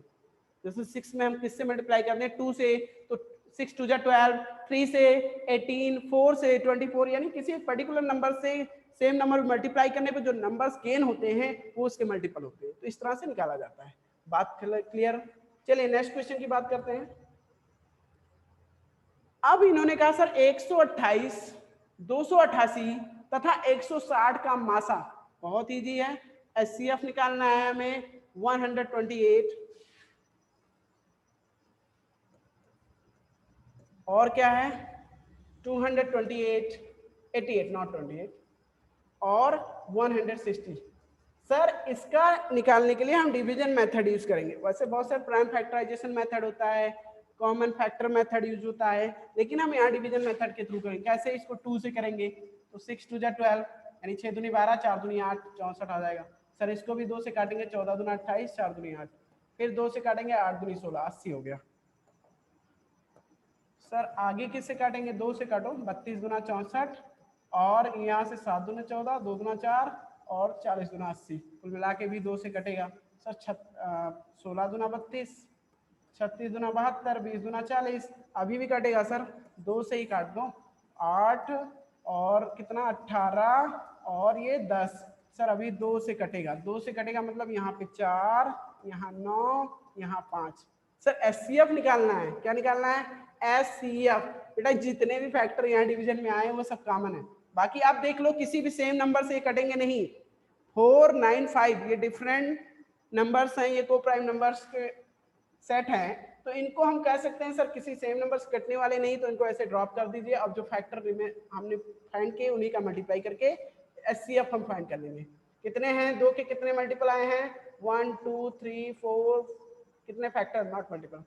जैसे 6 में हम किससे मल्टीप्लाई करते हैं, 2 से, तो 6 2 12, 3 से 18, 4 से 24, यानी किसी एक पर्टिकुलर नंबर से सेम नंबर मल्टीप्लाई करने पे जो नंबर्स गेन होते हैं वो उसके मल्टीपल होते हैं। तो इस तरह से निकाला जाता है। बात क्लियर। चलिए नेक्स्ट क्वेश्चन की बात करते हैं। अब इन्होंने कहा सर 128, 288 तथा 160 का मासा, बहुत इजी है, एचसीएफ निकालना है हमें 128 और क्या है 228, 88 नॉट 28 और 160। सर इसका निकालने के लिए हम डिवीजन मेथड यूज करेंगे। वैसे बहुत सारे प्राइम फैक्टराइजेशन मेथड होता है, कॉमन फैक्टर मेथड यूज होता है, लेकिन हम यहाँ डिवीजन मेथड के थ्रू करेंगे। कैसे, इसको 2 से करेंगे तो 6 2 12, यानी 6 दूनी 12, 4 दूनी 8, 64 आ जाएगा। सर इसको भी 2 से काटेंगे, 14 दूना 28, 4 दूनी 8, फिर 2 से काटेंगे, 8 दूनी 16, 80 हो गया। सर आगे किससे काटेंगे, 2 से काटो, 32 दूना 64 और यहाँ से 7 दूना 14, 2 दूना 4 और 40 दूना 80, कुल मिला के भी 2 से कटेगा। सर 16 दूना 32, 36 दूना 72, 20 दूना 40, अभी भी कटेगा सर, 2 से ही काट दो, 8 और कितना 18 और ये 10। सर अभी 2 से कटेगा, 2 से कटेगा मतलब यहाँ पे 4, यहाँ 9, यहाँ 5। सर एचसीएफ निकालना है, क्या निकालना है एचसीएफ। बेटा जितने भी फैक्टर यहाँ डिवीजन में आए वो सब कॉमन है, बाकी आप देख लो किसी भी सेम नंबर से कटेंगे नहीं। 4 9 5 ये डिफरेंट नंबर्स हैं, ये को प्राइम नंबर्स के सेट हैं, तो इनको हम कह सकते हैं सर किसी सेम नंबर से कटने वाले नहीं, तो इनको ऐसे ड्रॉप कर दीजिए। अब जो फैक्टर हमने फाइंड किए उन्हीं का मल्टीप्लाई करके एचसीएफ हम फाइंड कर लेंगे। कितने हैं, 2 के कितने मल्टीपल आए हैं, 1 2 3 4, कितने फैक्टर नॉट मल्टीपल,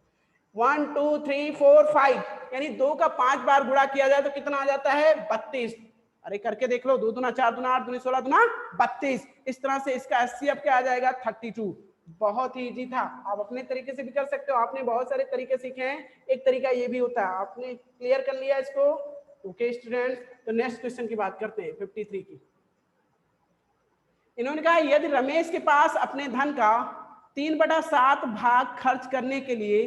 1 2 3 4 5, यानी 2 का 5 बार गुणा किया जाए तो कितना आ जाता है 32। अरे करके देख लो, 2 दूना 4 दूना 8 दूनी 16 दूना 32। इस तरह से इसका एचसीएफ क्या आ जाएगा 32। बहुत ही इजी था, आप अपने तरीके से भी कर सकते हो, आपने बहुत सारे तरीके सीखे हैं, एक तरीका ये भी होता है, आपने क्लियर कर लिया इसको। ओके स्टूडेंट्स, तो नेक्स्ट क्वेश्चन की बात करते हैं 53 की। इन्होंने कहा यदि रमेश के पास अपने धन का 3/7 भाग खर्च करने के लिए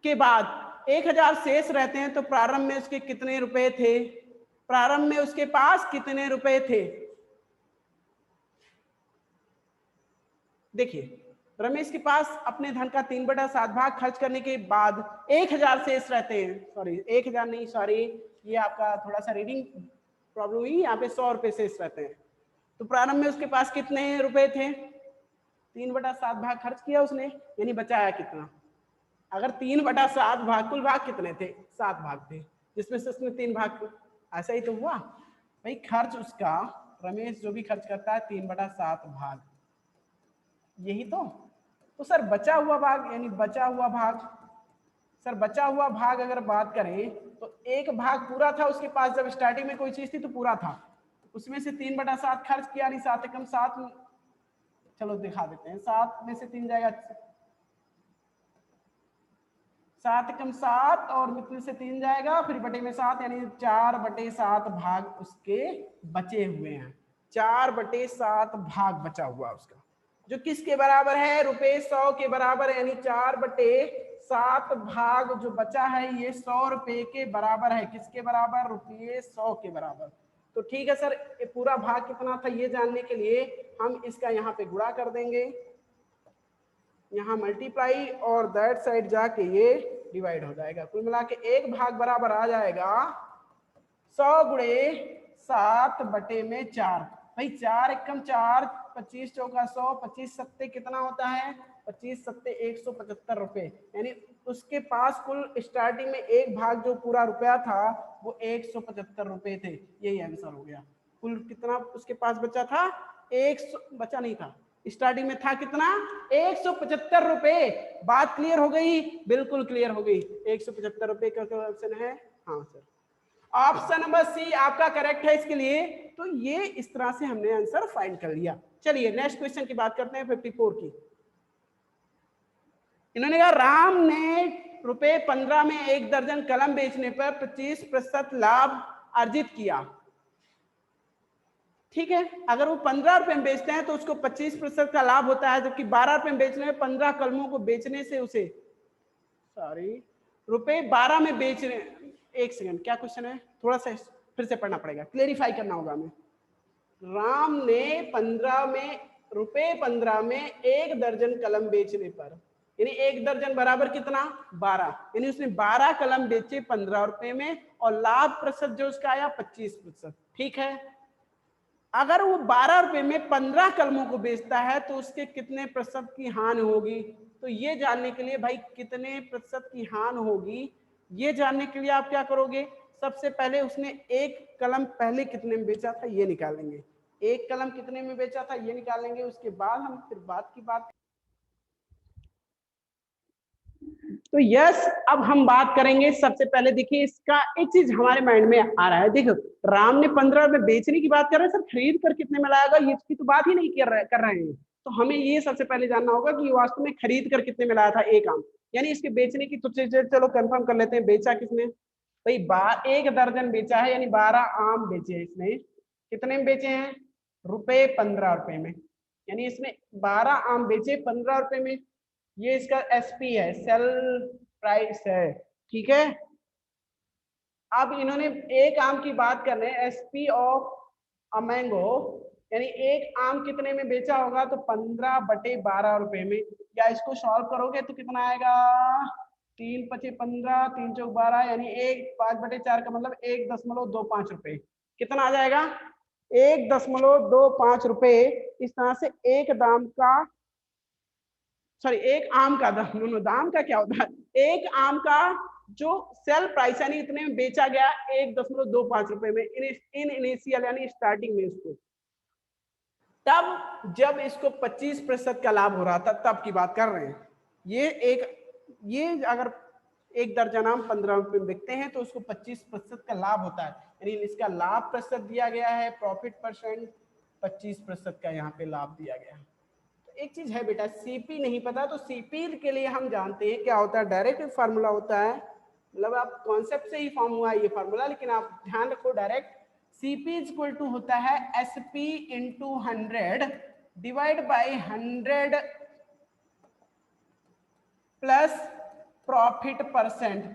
के बाद 1000 शेष रहते हैं तो प्रारंभ में उसके कितने रुपए थे, प्रारंभ में उसके पास कितने रुपए थे। देखिए रमेश के पास अपने धन का 3/7 भाग खर्च करने के बाद 1000 शेष रहते हैं, सॉरी 1000 नहीं, सॉरी ये आपका थोड़ा सा रीडिंग प्रॉब्लम हुई, यहाँ पे 100 रुपए शेष रहते हैं। तो प्रारंभ में उसके पास कितने रुपए थे, 3/7 भाग खर्च किया उसने, यानी बचाया कितना। अगर 3/7 भाग, कुल भाग कितने थे 7 भाग थे, जिसमें से उसने 3 भाग, ऐसा ही तो हुआ भाई। खर्च उसका, रमेश जो भी खर्च करता है 3/7 भाग, यही तो सर बचा हुआ भाग, यानी बचा हुआ भाग, सर बचा हुआ भाग अगर बात करें तो एक भाग पूरा था उसके पास, जब स्टार्टिंग में कोई चीज थी तो पूरा था, उसमें से 3/7 खर्च किया, यानी 7 एकम 7, चलो दिखा देते हैं, 7 में से 3 जाएगा 7 एकम 7 और मित्र से 3 जाएगा, फिर बटे में 7, यानी 4/7 भाग उसके बचे हुए हैं, 4/7 भाग बचा हुआ उसका, जो किसके बराबर है ₹100 के बराबर है, यानी 4/7 भाग जो बचा है ये 100 रुपए के बराबर है। किसके बराबर, ₹100 के बराबर। तो ठीक है सर, ये पूरा भाग कितना था ये जानने के लिए हम इसका यहाँ पे गुणा कर देंगे, यहाँ मल्टीप्लाई, और दैट साइड जाके ये डिवाइड हो जाएगा। कुल मिला के एक भाग बराबर आ जाएगा 100 गुणे 7/4। भाई 4 एकम 4, 25 चौका 100, 25 सत्ते कितना होता है, 25 सत्ते 175 रुपए। यानी उसके पास कुल स्टार्टिंग में एक भाग जो पूरा रुपया था वो 175 रुपए थे। यही आंसर हो गया। कुल कितना उसके पास बचा था, 100 बचा नहीं था, स्टार्टिंग में था कितना, 175 रुपए। बात क्लियर हो गई, बिल्कुल क्लियर हो गई। 175 रुपए का ऑप्शन है, हाँ सर। ऑप्शन नंबर सी आपका करेक्ट है इसके लिए। तो ये इस तरह से हमने आंसर फाइंड कर लिया। चलिए नेक्स्ट क्वेश्चन की बात करते हैं 54 की। इन्होंने कहा राम ने रुपए 15 में 1 दर्जन कलम बेचने पर 25% लाभ अर्जित किया। ठीक है, अगर वो 15 रुपए में बेचते हैं तो उसको 25% का लाभ होता है, जबकि 12 रुपए में बेचने में 15 कलमों को बेचने से उसे रुपए 12 में बेचने, एक सेकंड क्या क्वेश्चन है, थोड़ा सा फिर से पढ़ना पड़ेगा, क्लेरिफाई करना होगा हमें। राम ने रुपए 15 में 1 दर्जन कलम बेचने पर, यानी 1 दर्जन बराबर कितना, 12, यानी उसने 12 कलम बेचे 15 रुपए में, और लाभ प्रतिशत जो उसका आया 25%। ठीक है, अगर वो 12 रुपए में 15 कलमों को बेचता है तो उसके कितने प्रतिशत की हानि होगी। तो ये जानने के लिए भाई कितने प्रतिशत की हानि होगी, ये जानने के लिए आप क्या करोगे, सबसे पहले उसने एक कलम पहले कितने में बेचा था ये निकालेंगे, एक कलम कितने में बेचा था ये निकालेंगे, उसके बाद हम फिर बात की बात। तो यस, अब हम बात करेंगे। सबसे पहले देखिए इसका एक चीज हमारे माइंड में आ रहा है, देखो राम ने 15 रुपए बेचने की बात कर रहे हैं सर, खरीद कर कितने में लाएगा ये इसकी तो बात ही नहीं कर रहे हैं। तो हमें ये सबसे पहले जानना होगा कि वास्तव में खरीद कर कितने में लाया था एक आम, यानी इसके बेचने की तो चलो कंफर्म कर लेते हैं, बेचा किसने भाई 1 दर्जन बेचा है, यानी 12 आम बेचे हैं इसने। कितने में बेचे हैं, रुपए 15 रुपए में, यानी इसने 12 आम बेचे 15 रुपए में। ये इसका एसपी है, सेल प्राइस है। ठीक है, अब इन्होंने एक आम की बात कर रहे हैं, एसपी ऑफ अ मैंगो, यानी एक आम कितने में बेचा होगा, तो 15/12 रुपए में। या इसको सॉल्व करोगे तो कितना आएगा, 3×5 = 15, 3×4 = 12, यानी 5/4 का मतलब 1.25 रुपए। कितना आ जाएगा, 1.25 रुपए। इस तरह से एक दाम का, सॉरी एक आम का दाम का क्या होता है, एक आम का जो सेल प्राइस यानी इतने में बेचा गया 1.25 रुपए में इन इनिशियल यानी स्टार्टिंग में इसको, तब जब इसको 25% का लाभ हो रहा था तब की बात कर रहे हैं। ये अगर 1 दर्जन आम 15 रुपए में बिकते हैं तो उसको 25% का लाभ होता है, यानी इसका लाभ प्रतिशत दिया गया है, प्रॉफिट परसेंट 25% का यहाँ पे लाभ दिया गया है। एक चीज है बेटा, सीपी नहीं पता तो सीपी के लिए हम जानते हैं क्या होता है, डायरेक्ट फार्मूला होता है, मतलब आप कॉन्सेप्ट से ही फॉर्म हुआ है ये फार्मूला, लेकिन आप ध्यान रखो डायरेक्ट सीपी इक्वल टू होता है SP into 100 divide by 100 plus profit percent.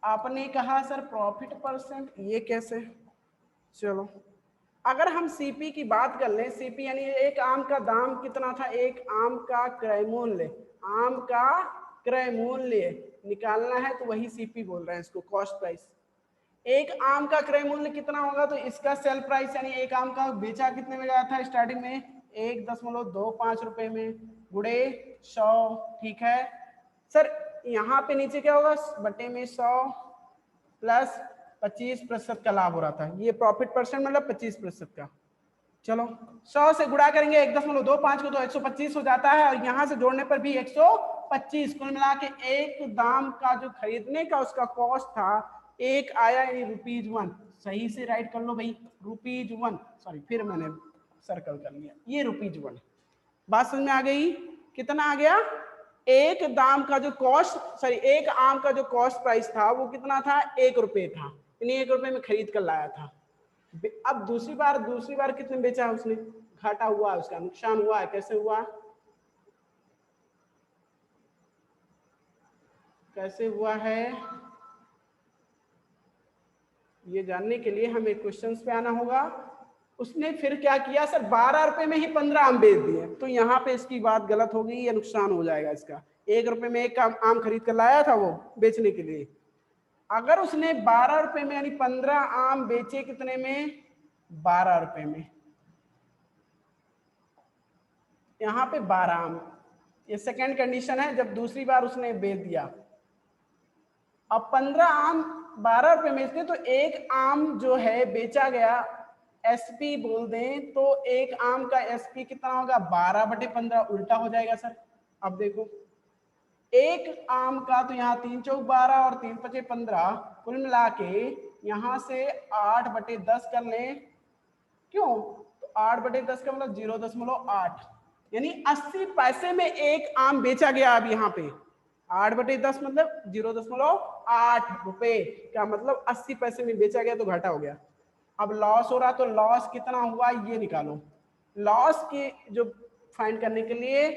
आपने कहा सर प्रॉफिट परसेंट, ये कैसे, चलो अगर हम सीपी की बात कर लें, सीपी यानी एक आम का दाम कितना था, एक आम का क्रय मूल्य, आम का क्रय मूल्य निकालना है तो वही सीपी बोल रहे हैं इसको, कॉस्ट प्राइस। एक आम का क्रय मूल्य कितना होगा, तो इसका सेल प्राइस यानी एक आम का बेचा कितने में गया था स्टार्टिंग में 1.25 रुपए में, गुड़े 100। ठीक है सर, यहाँ पे नीचे क्या होगा, बटे में 100 प्लस 25% का लाभ हो रहा था, ये प्रॉफिट परसेंट मतलब 25% का। चलो 100 से गुणा करेंगे 1.25 को तो 125 हो जाता है, और यहां से जोड़ने पर भी 125। कुल मिला के एक दाम का जो खरीदने का उसका कॉस्ट था एक आया, यानी ₹1। सही से राइट कर लो भाई, ₹1, सॉरी फिर मैंने सर्कल कर लिया, ये ₹1। बात समझ में आ गई, कितना आ गया, एक दाम का जो कॉस्ट, सॉरी एक आम का जो कॉस्ट प्राइस था वो कितना था, ₹1 था, यानी ₹1 में खरीद कर लाया था। अब दूसरी बार कितने बेचा उसने, घाटा हुआ, उसका नुकसान हुआ, कैसे हुआ, कैसे हुआ है, ये जानने के लिए हमें क्वेश्चंस पे आना होगा। उसने फिर क्या किया सर, 12 रुपए में ही 15 आम बेच दिए, तो यहाँ पे इसकी बात गलत होगी, ये नुकसान हो जाएगा इसका। 1 रुपए में एक आम खरीद कर लाया था वो बेचने के लिए, अगर उसने 12 रुपए में यानी 15 आम बेचे कितने में, 12 रुपए में, यहाँ पे 12 आम, ये सेकेंड कंडीशन है जब दूसरी बार उसने बेच दिया। अब 15 आम 12 रुपए में बेचते तो एक आम जो है बेचा गया, एसपी बोल दें तो एक आम का एसपी कितना होगा, 12/15, उल्टा हो जाएगा सर। अब देखो एक आम का तो यहाँ 3 चौक 12 और 3 पचे 15, कुल मिला के यहाँ से 8/10 कर लें, क्यों, तो 8/10 का मतलब 0.8, यानी 80 पैसे में एक आम बेचा गया। अब यहाँ पे 8/10 मतलब 0.8 रुपए का मतलब 80 पैसे में बेचा गया, तो घाटा हो गया। अब लॉस हो रहा, तो लॉस कितना हुआ ये निकालो। लॉस की जो फाइंड करने के लिए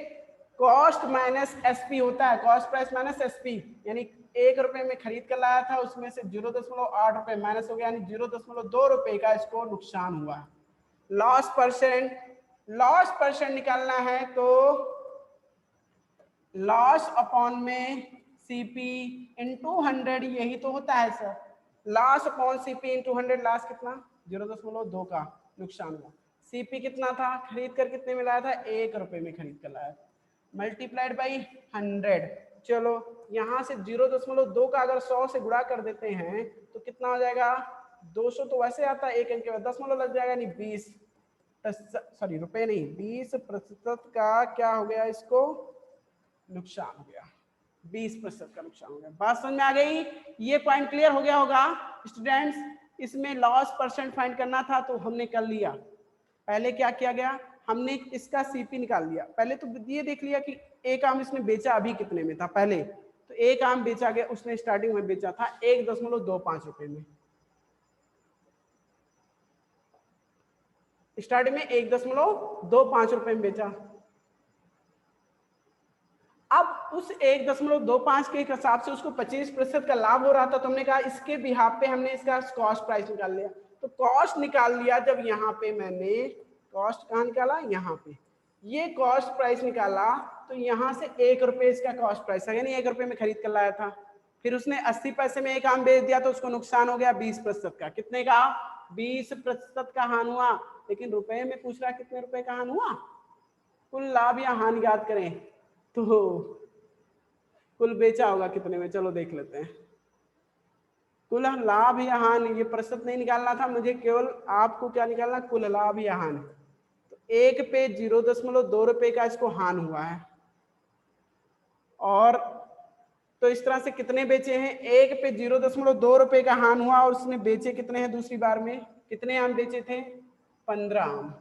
कॉस्ट माइनस एसपी होता है, कॉस्ट प्राइस माइनस एसपी, यानी 1 रुपए में खरीद कर लाया था, उसमें से 0.8 रुपए माइनस हो गया, यानी 0.2 रुपए का इसको नुकसान हुआ। लॉस परसेंट निकालना है तो लॉस अपॉन में सीपी इंटू 100, यही तो होता है sir. Loss upon CP into 100, loss कितना 0.2 का नुकसान हुआ। सीपी कितना था, खरीद कर कितने में लाया था, 1 रुपए में खरीद कर लाया था, मल्टीप्लाइड बाई 100। चलो यहाँ से 0.2 का अगर 100 से गुणा कर देते हैं तो कितना हो जाएगा, 200 तो वैसे आता है, एक अंक के बाद 10 लग जाएगा, नहीं 20 सॉरी रुपए नहीं, 20% का क्या हो गया, इसको नुकसान हो गया, 20% का नुकसान हो गया। बात समझ में आ गई, ये पॉइंट क्लियर हो गया होगा स्टूडेंट्स। इसमें लॉस परसेंट फाइंड करना था तो हमने कर लिया। पहले क्या किया गया, हमने इसका सीपी निकाल लिया। पहले तो ये देख लिया कि एक आम इसने बेचा अभी कितने में था, पहले तो एक आम बेचा गया, उसने स्टार्टिंग में बेचा था 1.25 रुपए में, स्टार्टिंग में 1.25 रुपए में बेचा। अब उस 1.25 के हिसाब से उसको 25% का लाभ हो रहा था, तो हमने कहा इसके बिहाफ पे हमने इसका कॉस्ट प्राइस निकाल लिया। तो कॉस्ट निकाल लिया, जब यहाँ पे मैंने कॉस्ट कहाँ निकाला, यहाँ पे ये कॉस्ट प्राइस निकाला, तो यहाँ से 1 रुपए इसका कॉस्ट प्राइस है, यानी 1 रुपए में खरीद कर लाया था। फिर उसने 80 पैसे में एक आम बेच दिया, तो उसको नुकसान हो गया 20% का। कितने का, 20% का हानि हुआ। लेकिन रुपए में पूछ रहा कितने रुपए का हानि हुआ, कुल लाभ या हानि याद करें तो कुल बेचा होगा कितने में, चलो देख लेते हैं। कुल लाभ या हानि, ये प्रतिशत नहीं निकालना था मुझे, केवल आपको क्या निकालना, कुल लाभ या हानि। तो 1 पे 0.2 रुपए का इसको हानि हुआ है, और तो इस तरह से कितने बेचे हैं, 1 पे 0.2 रुपए का हानि हुआ, और उसने बेचे कितने हैं दूसरी बार में, कितने आम बेचे थे, 15 आम।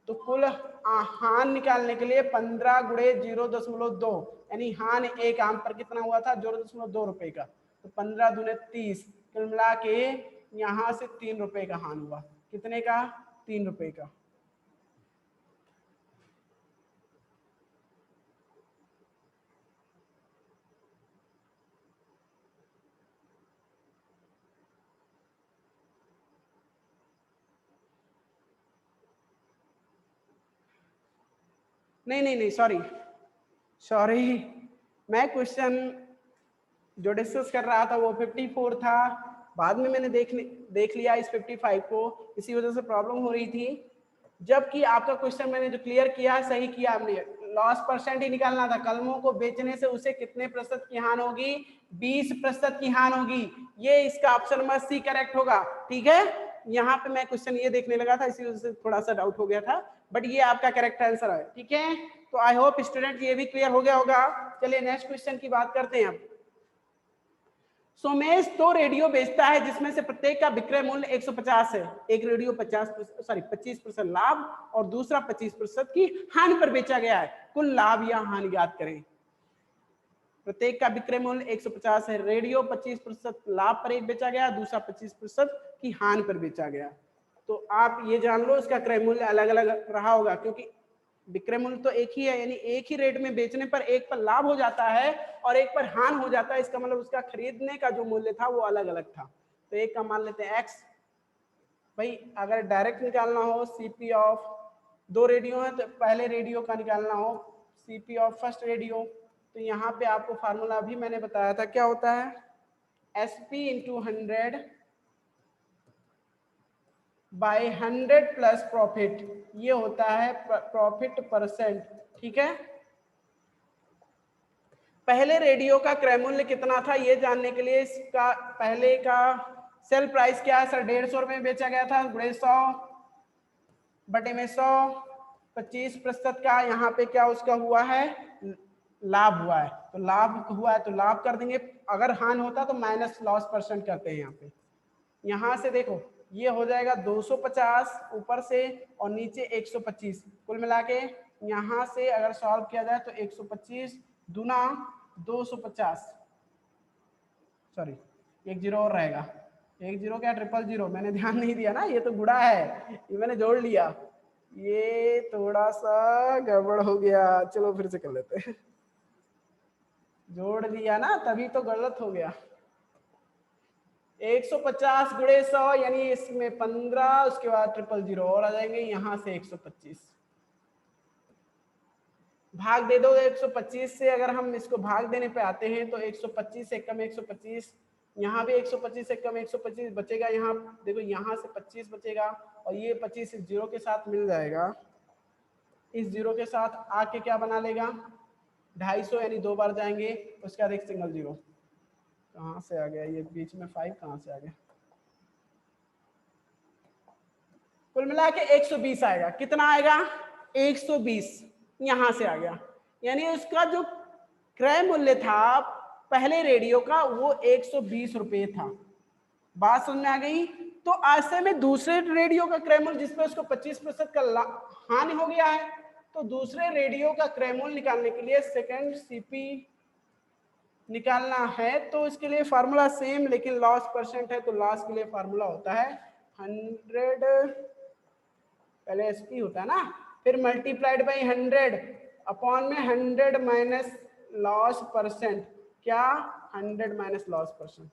तो कुल हान निकालने के लिए 15 गुणे 0.2, यानी हान एक आम पर कितना हुआ था, 0.2 रुपए का, तो 15 दूने 30, कुल मिला के यहाँ से 3 रुपए का हान हुआ। कितने का, 3 रुपए का। नहीं सॉरी, मैं क्वेश्चन जो डिस्कस कर रहा था वो 54 था, बाद में मैंने देख लिया इस 55 को, इसी वजह से प्रॉब्लम हो रही थी। जबकि आपका क्वेश्चन मैंने जो क्लियर किया, सही किया हमने, लॉस परसेंट ही निकालना था। कलमों को बेचने से उसे कितने प्रतिशत की हानि होगी, 20% की हानि होगी। ये इसका ऑप्शन नंबर सी करेक्ट होगा, ठीक है। यहाँ पे मैं क्वेश्चन ये देखने लगा था, इसी वजह से थोड़ा सा डाउट हो गया था, बट ये आपका करेक्ट आंसर है, ठीक है। तो आई होप स्टूडेंट ये भी क्लियर हो गया होगा। चलिए नेक्स्ट क्वेश्चन की बात करते हैं अब। सोमेश 2 रेडियो बेचता है जिसमें से प्रत्येक का विक्रय मूल्य 150 है। एक रेडियो 25% लाभ और दूसरा 25% की हानि पर बेचा गया है। कुल लाभ या हानि याद करें। प्रत्येक का विक्रय मूल्य 150 है, रेडियो 25% लाभ पर एक बेचा गया, दूसरा 25% की हानि पर बेचा गया। तो आप ये जान लो इसका क्रय मूल्य अलग अलग रहा होगा, क्योंकि विक्रय मूल्य तो एक ही है, यानी एक ही रेट में बेचने पर एक पर लाभ हो जाता है और एक पर हानि हो जाता है। इसका मतलब उसका खरीदने का जो मूल्य था वो अलग अलग था। तो एक का मान लेते हैं x। भाई अगर डायरेक्ट निकालना हो सीपी ऑफ, दो रेडियो है तो पहले रेडियो का निकालना हो सीपी ऑफ फर्स्ट रेडियो, तो यहाँ पे आपको फार्मूला अभी मैंने बताया था, क्या होता है SP into 100 by 100 plus profit, ये होता है प्रॉफिट परसेंट। ठीक है, पहले रेडियो का क्रय मूल्य कितना था ये जानने के लिए इसका पहले का सेल प्राइस क्या है सर, 150 रुपए में बेचा गया था, 150 बटे में 100, 25% का यहाँ पे क्या उसका हुआ है, लाभ हुआ है, तो लाभ हुआ है तो लाभ कर देंगे, अगर हानि होता तो माइनस लॉस परसेंट करते हैं यहाँ पे। यहाँ से देखो ये हो जाएगा 250 ऊपर से और नीचे 125, कुल मिला के यहाँ से अगर सॉल्व किया जाए तो 125 दूना 250, सॉरी एक जीरो और रहेगा, एक जीरो क्या 000, मैंने ध्यान नहीं दिया ना, ये तो गुणा है, ये मैंने जोड़ लिया, ये थोड़ा सा गड़बड़ हो गया, चलो फिर से कर लेते हैं, जोड़ दिया ना तभी तो गलत हो गया। 150 गुणे 100 यानी इसमें 15, उसके बाद 000 और आ जाएंगे, यहां से 125 भाग दे दो 125 से, अगर हम इसको भाग देने पे आते हैं तो 125 से कम 125, यहाँ भी 125 से कम 125 बचेगा, यहाँ देखो यहाँ से 25 बचेगा और ये 25 इस जीरो के साथ मिल जाएगा, इस जीरो के साथ आके क्या बना लेगा 250 यानी 2 बार जाएंगे, उसके बाद एक सिंगल जीरो, कहाँ से आ गया ये बीच में 5 कहाँ से आ गया, कुल मिला के 120 आएगा, कितना आएगा 120, यहां से आ गया, यानी उसका जो क्रय मूल्य था पहले रेडियो का वो 120 रुपए था। बात समझ में आ गई। तो ऐसे में दूसरे रेडियो का क्रय मूल्य जिसपे उसको 25% का हानि हो गया है, तो दूसरे रेडियो का क्रय मूल्य निकालने के लिए सेकंड सीपी निकालना है, तो इसके लिए फार्मूला सेम लेकिन लॉस परसेंट है, तो लॉस के लिए फार्मूला होता है 100, पहले एसपी होता है ना, फिर मल्टीप्लाइड बाई 100 अपॉन में 100 माइनस लॉस परसेंट, क्या 100 माइनस लॉस परसेंट,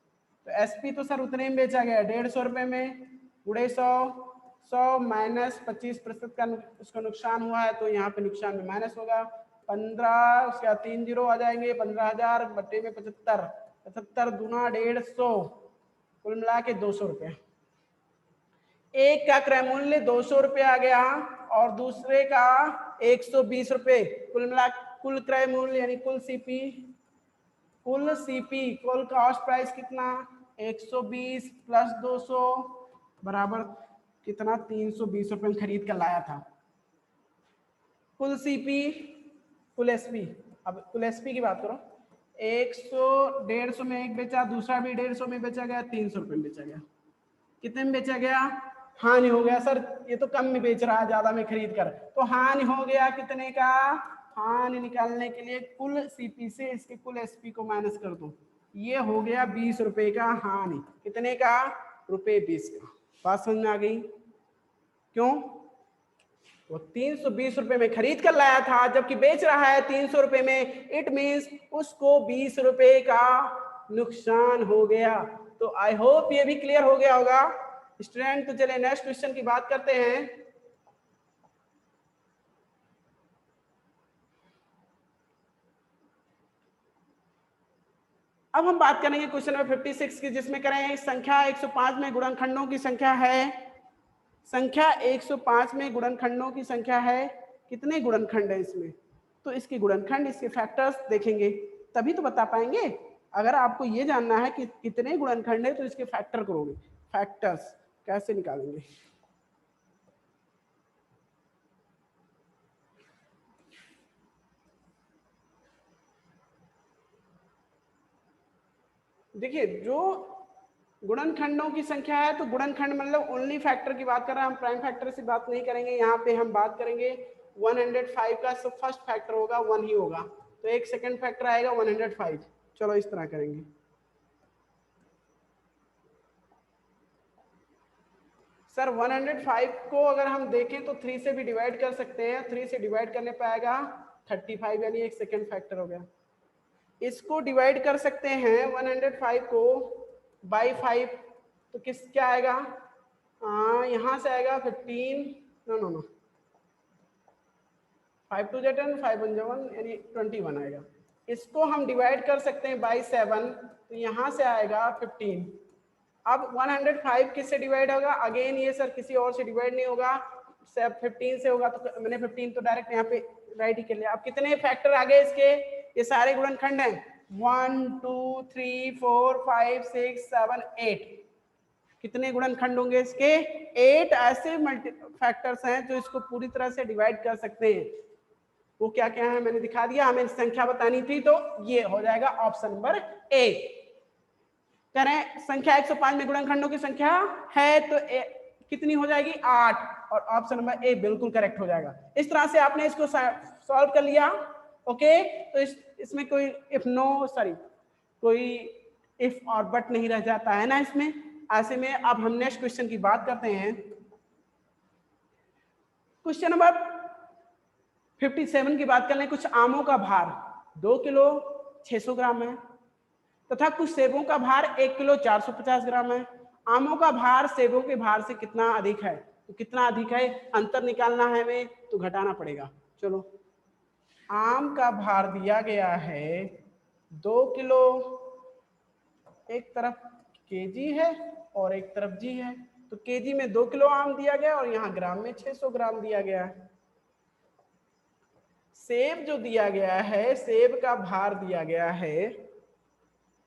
तो एसपी तो सर उतने में बेचा गया 150 रुपए में, गुणे 100 माइनस 25% का उसका नुकसान हुआ है, तो यहाँ पे नुकसान में माइनस होगा 15, उसके बाद 3 जीरो आ जाएंगे, 15,000 बटे में 75, 75 दूना 150, कुल मिला के 200 रुपये, एक का क्रय मूल्य 200 रुपये आ गया और दूसरे का 120 रुपये, कुल मिला कुल क्रय मूल्य यानी कुल सीपी कुल कॉस्ट प्राइस कितना 120 प्लस 200 बराबर कितना 320 रुपये में खरीद कर लाया था, कुल सीपी कुल एसपी, अब कुल एसपी की बात करो, 150 में एक बेचा, दूसरा भी 150 में बेचा गया, 300 रुपये में बेचा गया, कितने में बेचा गया, हानि हो गया सर ये तो कम में बेच रहा है ज्यादा में खरीद कर, तो हानि हो गया कितने का, हानि निकालने के लिए कुल सीपी से इसके कुल एसपी को माइनस कर दो, ये हो गया 20 रुपए का हानि, कितने का ₹20 का। बात समझ में आ गई, क्यों वो 320 रुपए में खरीद कर लाया था जबकि बेच रहा है 300 रुपए में, इट मीन्स उसको 20 रुपए का नुकसान हो गया। तो आई होप ये भी क्लियर हो गया होगा स्टूडेंट। तो चले नेक्स्ट क्वेश्चन की बात करते हैं। अब हम बात करेंगे क्वेश्चन नंबर 56 की, जिसमें करें संख्या 105 में गुणनखंडों की संख्या है, संख्या 105 में गुणनखंडों की संख्या है, कितने गुणनखंड है इसमें, तो इसके गुणनखंड इसके फैक्टर्स देखेंगे तभी तो बता पाएंगे। अगर आपको ये जानना है कि कितने गुणनखंड है तो इसके फैक्टर करोगे, फैक्टर्स कैसे निकालेंगे। देखिए जो गुणनखंडों की संख्या है तो गुणनखंड मतलब ओनली फैक्टर की बात कर रहे हैं हम, प्राइम फैक्टर से बात नहीं करेंगे। यहाँ पे हम बात करेंगे 105 का, सब फर्स्ट फैक्टर होगा 1 ही होगा, तो एक सेकंड फैक्टर आएगा 105। चलो इस तरह करेंगे। सर 105 को अगर हम देखें तो 3 से भी डिवाइड कर सकते हैं, 3 से डिवाइड करने पे आएगा 35 यानी एक सेकंड फैक्टर हो गया। इसको डिवाइड कर सकते हैं 105 को बाई 5, तो किस क्या आएगा, यहाँ से आएगा 15, नो 5 2 10, 5 1 1 यानी 21 आएगा। इसको हम डिवाइड कर सकते हैं बाई 7, तो यहाँ से आएगा 15। अब 105 किससे डिवाइड होगा, अगेन ये सर किसी और से डिवाइड नहीं होगा, सब 15 से होगा, तो मैंने 15 तो डायरेक्ट यहाँ पे राइट ही कर लिया। अब कितने फैक्टर आ गए इसके, ये सारे गुणनखंड हैं 1 2 3 4 5 6 7 8। कितने गुणनखंड होंगे इसके, 8 ऐसे फैक्टर्स हैं जो इसको पूरी तरह से डिवाइड कर सकते हैं। वो क्या क्या है मैंने दिखा दिया, हमें संख्या बतानी थी, तो ये हो जाएगा ऑप्शन नंबर ए। कह रहे हैं संख्या 105 में गुणनखंडों की संख्या है तो कितनी हो जाएगी 8, और ऑप्शन नंबर ए बिल्कुल करेक्ट हो जाएगा। इस तरह से आपने इसको सॉल्व कर लिया। ओके, तो इसमें कोई कोई इफ और बट नहीं रह जाता है ना इसमें। ऐसे में अब हम नेक्स्ट क्वेश्चन की बात करते हैं। क्वेश्चन नंबर 57 की बात कर लें। कुछ आमों का भार 2 किलो 600 ग्राम है तथा कुछ सेबों का भार 1 किलो 450 ग्राम है। आमों का भार सेबों के भार से कितना अधिक है, तो कितना अधिक है अंतर निकालना है हमें, तो घटाना पड़ेगा। चलो, आम का भार दिया गया है 2 किलो, एक तरफ केजी है और एक तरफ जी है, तो केजी में 2 किलो आम दिया गया और यहाँ ग्राम में 600 ग्राम दिया गया है। सेब जो दिया गया है, सेब का भार दिया गया है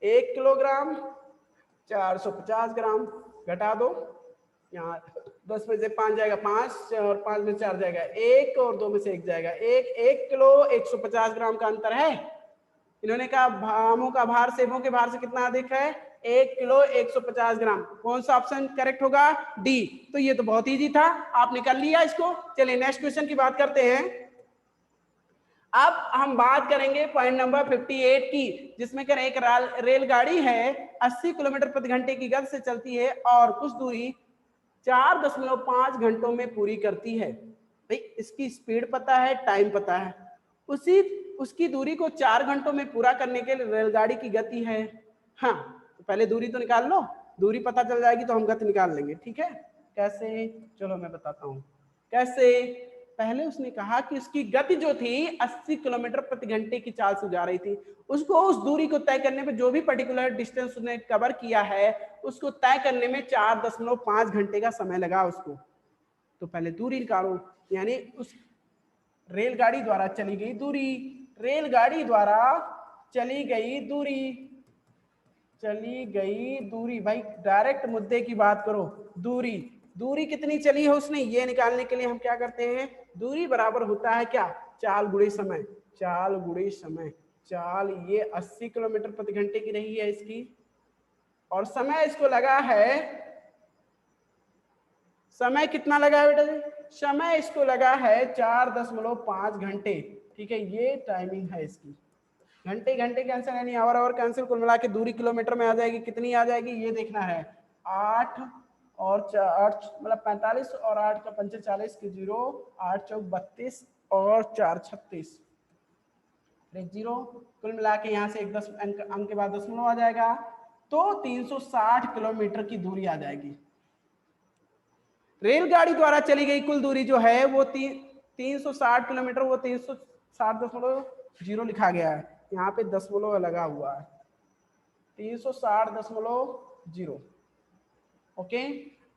1 किलोग्राम 450 ग्राम, घटा दो, यहाँ 10 में से 5 जाएगा 5 और 5 में 4 जाएगा 1 और 2 में से 1 जाएगा 1 किलो 150 ग्राम का अंतर है। इन्होंने कहा आमों का भार सेबों के भार से कितना अधिक है, 1 किलो 150 ग्राम। कौन सा ऑप्शन करेक्ट होगा, डी। तो ये तो बहुत इजी था, आपने कर लिया इसको। चलिए नेक्स्ट क्वेश्चन की बात करते हैं। अब हम बात करेंगे पॉइंट नंबर 58 की, जिसमें कह रहे एक रेलगाड़ी है 80 किलोमीटर प्रति घंटे की गति से चलती है और कुछ दूरी 4.5 घंटों में पूरी करती है। भाई इसकी स्पीड पता है, टाइम पता है, उसकी दूरी को 4 घंटों में पूरा करने के लिए रेलगाड़ी की गति है। हाँ, तो पहले दूरी तो निकाल लो, दूरी पता चल जाएगी तो हम गति निकाल लेंगे। ठीक है, कैसे, चलो मैं बताता हूँ कैसे। पहले उसने कहा कि उसकी गति जो थी 80 किलोमीटर प्रति घंटे की चाल से जा रही थी, उसको उस दूरी को तय करने में जो भी पर्टिकुलर डिस्टेंस उसने कवर किया है उसको तय करने में 4.5 घंटे का समय लगा उसको। तो पहले दूरी निकालो, यानी उस रेलगाड़ी द्वारा चली गई दूरी, रेलगाड़ी द्वारा चली गई दूरी, भाई डायरेक्ट मुद्दे की बात करो। दूरी कितनी चली है उसने, ये निकालने के लिए हम क्या करते हैं, दूरी बराबर होता है क्या, चाल गुणे समय। चाल ये 80 किलोमीटर प्रति घंटे की रही है इसकी, और समय इसको लगा है, समय कितना लगा है बेटा जी, समय इसको लगा है 4.5 घंटे। ठीक है, ये टाइमिंग है इसकी। घंटे कैंसिल यानी आवर कैंसिल, कुल मिला के दूरी किलोमीटर में आ जाएगी। कितनी आ जाएगी ये देखना है, 8 और 8 मतलब 45 और 8 का 5 40 की 0, 8 चौक 32 और 4 36 0, कुल मिला के यहाँ से एक 10 अंक के बाद दशमलव आ जाएगा, तो 360 किलोमीटर की दूरी आ जाएगी। रेलगाड़ी द्वारा चली गई कुल दूरी जो है वो 360 किलोमीटर, वो 360.0 लिखा गया है, यहाँ पे दशमलव लगा हुआ है, 360.0। ओके,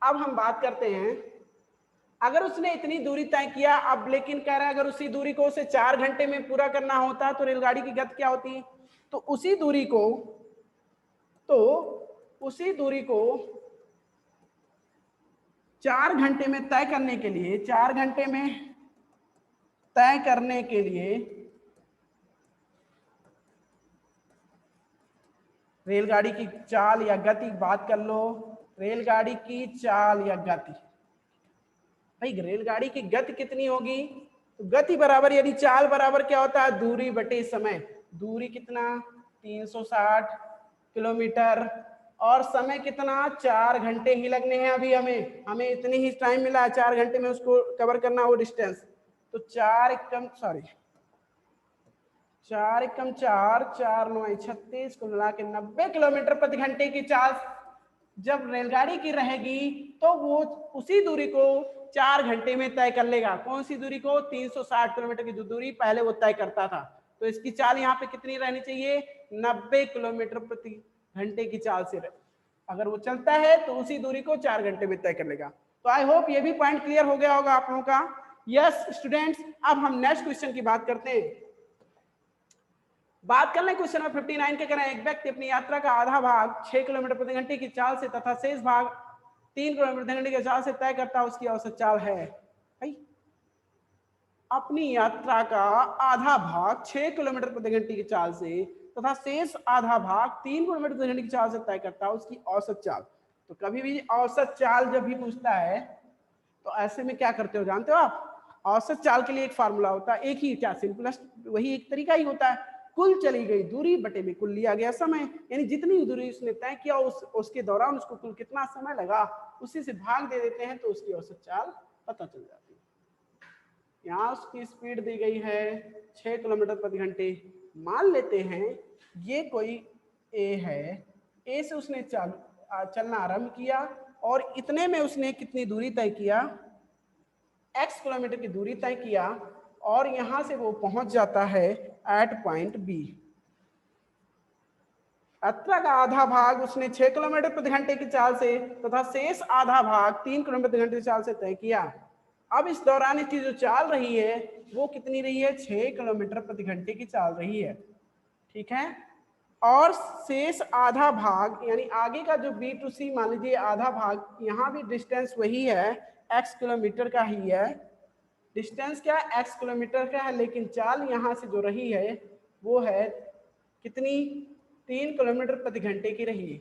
अब हम बात करते हैं, अगर उसने इतनी दूरी तय किया, अब लेकिन कह रहा है अगर उसी दूरी को उसे 4 घंटे में पूरा करना होता तो रेलगाड़ी की गति क्या होती, तो उसी दूरी को 4 घंटे में तय करने के लिए, 4 घंटे में तय करने के लिए रेलगाड़ी की चाल या गति बात कर लो, रेलगाड़ी की चाल या गति, भाई रेलगाड़ी की गति कितनी होगी, तो गति बराबर यानी चाल बराबर क्या होता है, दूरी बटे समय। दूरी कितना 360 किलोमीटर और समय कितना 4 घंटे ही लगने हैं। अभी हमें इतनी ही टाइम मिला है, 4 घंटे में उसको कवर करना वो डिस्टेंस। तो 4 एकम 4 4 9 36 को मिला के 90 किलोमीटर प्रति घंटे की चाल जब रेलगाड़ी की रहेगी तो वो उसी दूरी को 4 घंटे में तय कर लेगा। कौन सी दूरी को? 360 किलोमीटर की जो दूरी पहले वो तय करता था। तो इसकी चाल यहाँ पे कितनी रहनी चाहिए? 90 किलोमीटर प्रति घंटे की चाल से अगर वो चलता है तो उसी दूरी को 4 घंटे में तय कर लेगा। तो आई होप ये भी पॉइंट क्लियर हो गया होगा आप लोगों का। यस स्टूडेंट्स, अब हम नेक्स्ट क्वेश्चन की बात करते हैं। बात कर लें क्वेश्चन नंबर 59 के करें। एक व्यक्ति अपनी यात्रा का आधा भाग 6 किलोमीटर प्रति घंटे की चाल से तथा शेष भाग 3 किलोमीटर प्रति घंटे की चाल से तय करता है, उसकी औसत चाल है। भाई अपनी यात्रा का आधा भाग 6 किलोमीटर प्रति घंटे की चाल से तथा शेष आधा भाग 3 किलोमीटर प्रति घंटे की चाल से तय करता है, उसकी औसत चाल। तो कभी भी औसत चाल जब भी पूछता है तो ऐसे में क्या करते हो जानते हो आप? औसत चाल के लिए एक फार्मूला होता है, एक ही, क्या सिंपलेस्ट वही एक तरीका ही होता है, कुल चली गई दूरी बटे में कुल लिया गया समय। यानी जितनी दूरी उसने तय किया उसके दौरान उसको कुल कितना समय लगा, उसी से भाग दे देते हैं तो उसकी औसत चाल पता चल जाती है। यहाँ उसकी स्पीड दी गई है 6 किलोमीटर प्रति घंटे। मान लेते हैं ये कोई ए है, ए से उसने चलना आरंभ किया और इतने में उसने कितनी दूरी तय किया? x किलोमीटर की दूरी तय किया और यहां से वो पहुंच जाता है एट पॉइंट बी। यात्रा का आधा भाग उसने 6 किलोमीटर प्रति घंटे की चाल से तथा शेष आधा भाग 3 किलोमीटर प्रति घंटे की चाल से तय किया। अब इस दौरान इसकी जो चाल रही है वो कितनी रही है? 6 किलोमीटर प्रति घंटे की चाल रही है, ठीक है। और शेष आधा भाग यानी आगे का जो बी टू सी मान लीजिए आधा भाग, यहाँ भी डिस्टेंस वही है, x किलोमीटर का ही है। डिस्टेंस क्या है? x किलोमीटर का है, लेकिन चाल यहाँ से जो रही है वो है कितनी? 3 किलोमीटर प्रति घंटे की रही।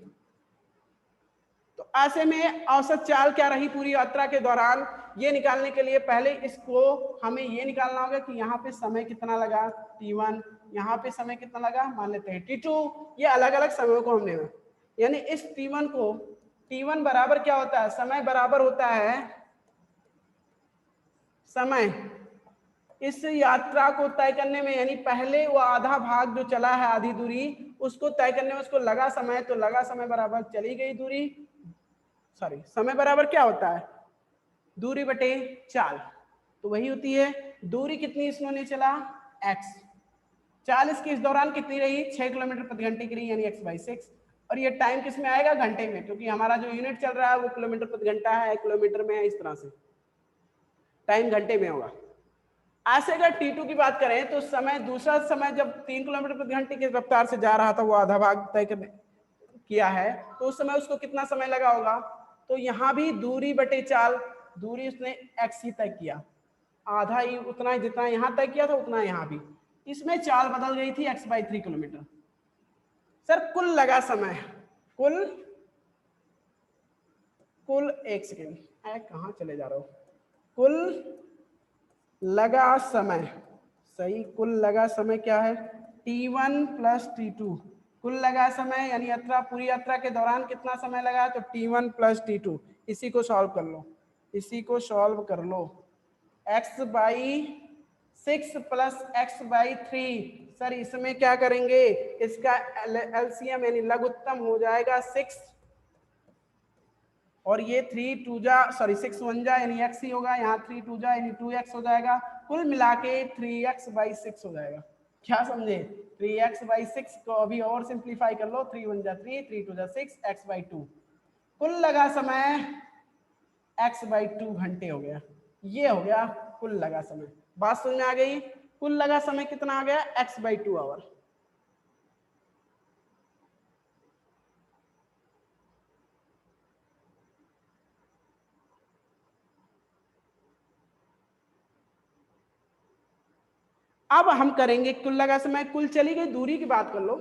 तो ऐसे में औसत चाल क्या रही पूरी यात्रा के दौरान, ये निकालने के लिए पहले इसको हमें ये निकालना होगा कि यहाँ पे समय कितना लगा t1, यहाँ पे समय कितना लगा मान लेते हैं t2। ये अलग अलग समयों को हमने, यानी इस t1 को, t1 बराबर क्या होता है? समय बराबर होता है समय इस यात्रा को तय करने में, यानी पहले वो आधा भाग जो चला है आधी दूरी उसको तय करने में उसको लगा समय, तो लगा समय बराबर चली गई दूरी, सॉरी समय बराबर क्या होता है? दूरी बटे चाल। तो वही होती है दूरी कितनी इसने चला x, चाल इसकी इस दौरान कितनी रही? 6 किलोमीटर प्रति घंटे की रही, यानी x/6। और ये टाइम किस में आएगा? घंटे में, क्योंकि हमारा जो यूनिट चल रहा है वो किलोमीटर प्रति घंटा है, किलोमीटर में है, इस तरह से टाइम घंटे में होगा। ऐसे अगर t2 की बात करें तो समय, दूसरा समय जब 3 किलोमीटर प्रति घंटे की रफ्तार से जा रहा था, वो आधा भाग तय किया है, तो उस समय उसको कितना समय लगा होगा? तो यहाँ भी दूरी बटे चाल, दूरी उसने x ही तय किया, आधा ही, उतना ही जितना यहाँ तय किया था उतना यहाँ भी, इसमें चाल बदल गई थी x/3 किलोमीटर। सर कुल लगा समय, कुल एक सेकेंड, कहाँ चले जा रहा हो? कुल लगा समय, सही, कुल लगा समय क्या है? t1 plus t2। कुल लगा समय यानी यात्रा, पूरी यात्रा के दौरान कितना समय लगा? तो t1 प्लस t2। इसी को सॉल्व कर लो, इसी को सॉल्व कर लो। x/6 plus x/3। सर इसमें क्या करेंगे? इसका एलसीएम यानी लघुत्तम हो जाएगा 6, और ये 3 2 जा, सॉरी 6 1 जा यानी x ही होगा, यहाँ 3 2 जा यानी 2x हो जाएगा, कुल मिला के 3x/6 हो जाएगा। क्या समझे? 3x/6 को अभी और सिंप्लीफाई कर लो, 3 1 जा 3, 3 2 जा 6, x/2। कुल लगा समय x/2 घंटे हो गया। ये हो गया कुल लगा समय। बात समझ में आ गई? कुल लगा समय कितना आ गया? x/2 our. अब हम करेंगे कुल लगा समय, कुल चली गई दूरी की बात कर लो।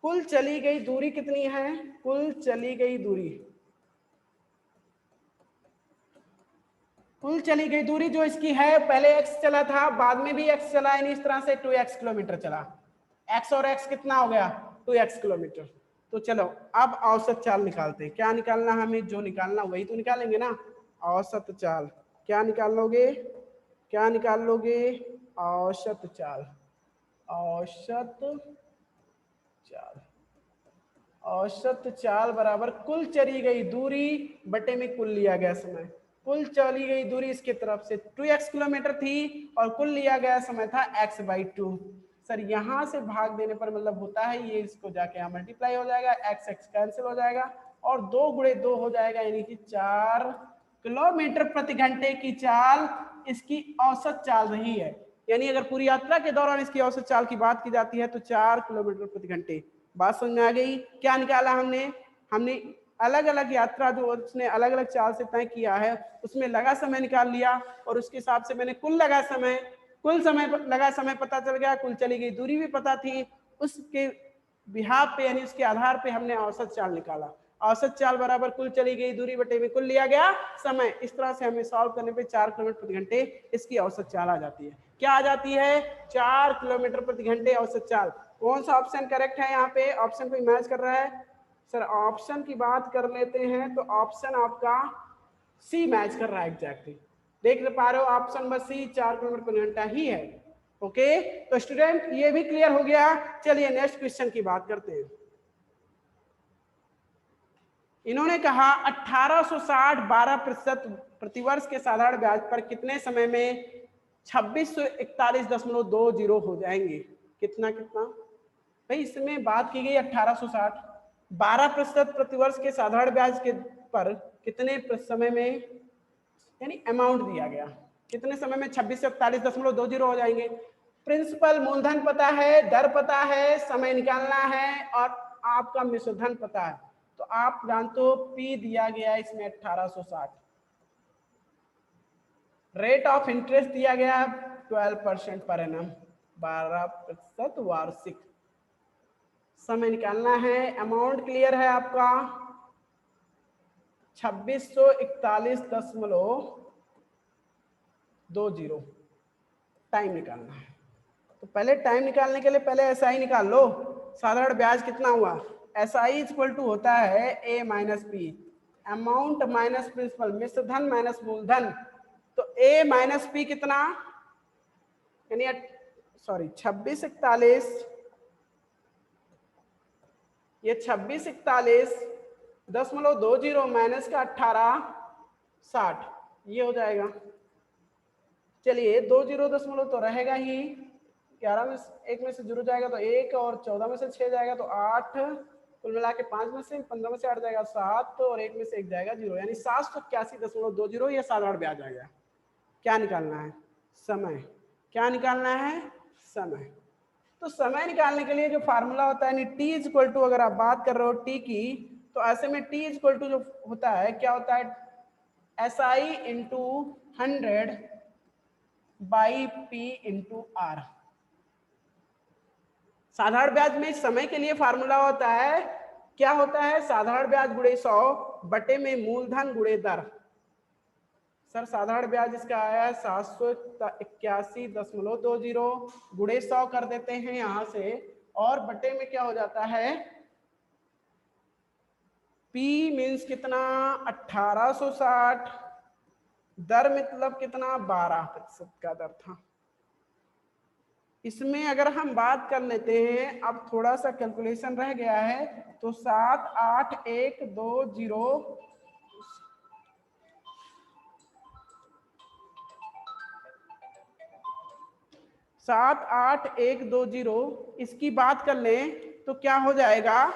कुल चली गई दूरी कितनी है? कुल चली गई दूरी, कुल चली गई दूरी जो इसकी है, पहले x चला था, बाद में भी x चला, यानी इस तरह से 2x किलोमीटर चला। x और x कितना हो गया? 2x kilometre. तो चलो अब औसत चाल निकालते हैं। क्या निकालना? हमें जो निकालना वही तो निकालेंगे ना, औसत चाल। क्या निकाल लोगे? क्या निकाल लोगे? औसत चाल, औसत चाल। औसत चाल बराबर कुल चली गई दूरी बटे में कुल लिया गया समय। कुल चली गई दूरी इसके तरफ से 2x किलोमीटर थी और कुल लिया गया समय था x/2। सर यहाँ से भाग देने पर मतलब होता है ये इसको जाके यहाँ मल्टीप्लाई हो जाएगा, x x कैंसिल हो जाएगा और 2 गुणे 2 हो जाएगा, यानी कि 4 किलोमीटर प्रति घंटे की चाल इसकी औसत चाल रही है। यानी अगर पूरी यात्रा के दौरान इसकी औसत चाल की बात की जाती है तो 4 किलोमीटर प्रति घंटे। बात समझ में आ गई? क्या निकाला हमने अलग अलग यात्रा जो उसने अलग अलग चाल से तय किया है उसमें लगा समय निकाल लिया और उसके हिसाब से मैंने कुल समय लगा समय पता चल गया, कुल चली गई दूरी भी पता थी, उसके बिहाफ पे यानी उसके आधार पे हमने औसत चाल निकाला। औसत चाल बराबर कुल चली गई दूरी बटे में कुल लिया गया समय। इस तरह से हमें सॉल्व करने पे 4 किलोमीटर प्रति घंटे इसकी औसत चाल आ जाती है। क्या आ जाती है? 4 किलोमीटर प्रति घंटे औसत चाल। कौन सा ऑप्शन करेक्ट है? यहाँ पे ऑप्शन कोई मैच कर रहा है? सर ऑप्शन की बात कर लेते हैं तो ऑप्शन आपका सी मैच कर रहा है एग्जैक्टली। देख पा रहे हो ऑप्शन नंबर सी 4 किलोमीटर प्रति घंटा ही है। ओके तो स्टूडेंट ये भी क्लियर हो गया। चलिए नेक्स्ट क्वेश्चन की बात करते हैं। इन्होंने कहा 1860 12% प्रतिवर्ष के साधारण ब्याज पर कितने समय में 2641.20 हो जाएंगे? कितना भाई इसमें बात की गई 1860 12% प्रतिवर्ष के साधारण ब्याज के पर कितने समय में, यानी अमाउंट दिया गया कितने समय में 2641.20 हो जाएंगे। प्रिंसिपल मूलधन पता है, दर पता है, समय निकालना है और आपका मिश्रधन पता है। तो आप जानते हो पी दिया गया है इसमें 1860, रेट ऑफ इंटरेस्ट दिया गया 12% पर एनम 12% वार्षिक। समय निकालना है, अमाउंट क्लियर है आपका 2641.20। टाइम निकालना है तो पहले टाइम निकालने के लिए पहले एसआई निकाल लो। साधारण ब्याज कितना हुआ? एसआई इक्वल टू होता है A minus P, amount minus principal, मिश्रधन माइनस मूलधन। तो ए माइनस पी कितना, यानी सॉरी 2641, ये 2641.20 माइनस का 1860 ये हो जाएगा। चलिए 20 तो रहेगा ही, 11 में 1 में से जुड़ जाएगा तो 1 और 14 में से 6 जाएगा तो 8, कुल मिला के 5 में से 15 में से 8 जाएगा 7 और 1 में से 1 जाएगा 0, यानी 781.20 ये साधारण ब्याज आ गया। क्या निकालना है? समय। क्या निकालना है? समय। तो समय निकालने के लिए जो फार्मूला होता है टी इज इक्वल टू, अगर आप बात कर रहे हो टी की तो ऐसे में टी इज इक्वल टू जो होता है क्या होता है, S I into 100 by P into R. साधारण ब्याज में समय के लिए फार्मूला होता है, क्या होता है, साधारण ब्याज गुणे 100 बटे में मूलधन गुणे दर। सर साधारण ब्याज इसका आया है 781.20 गुणे 100 कर देते हैं यहां से और बटे में क्या हो जाता है, P मीन्स कितना 1860, दर मतलब कितना 12% का दर था। इसमें अगर हम बात कर लेते हैं, अब थोड़ा सा कैलकुलेशन रह गया है तो 78120 इसकी बात कर लें तो क्या हो जाएगा,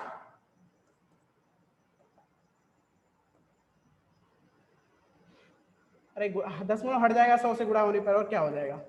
अरे 10 हट जाएगा 100 से गुणा होने पर और क्या हो जाएगा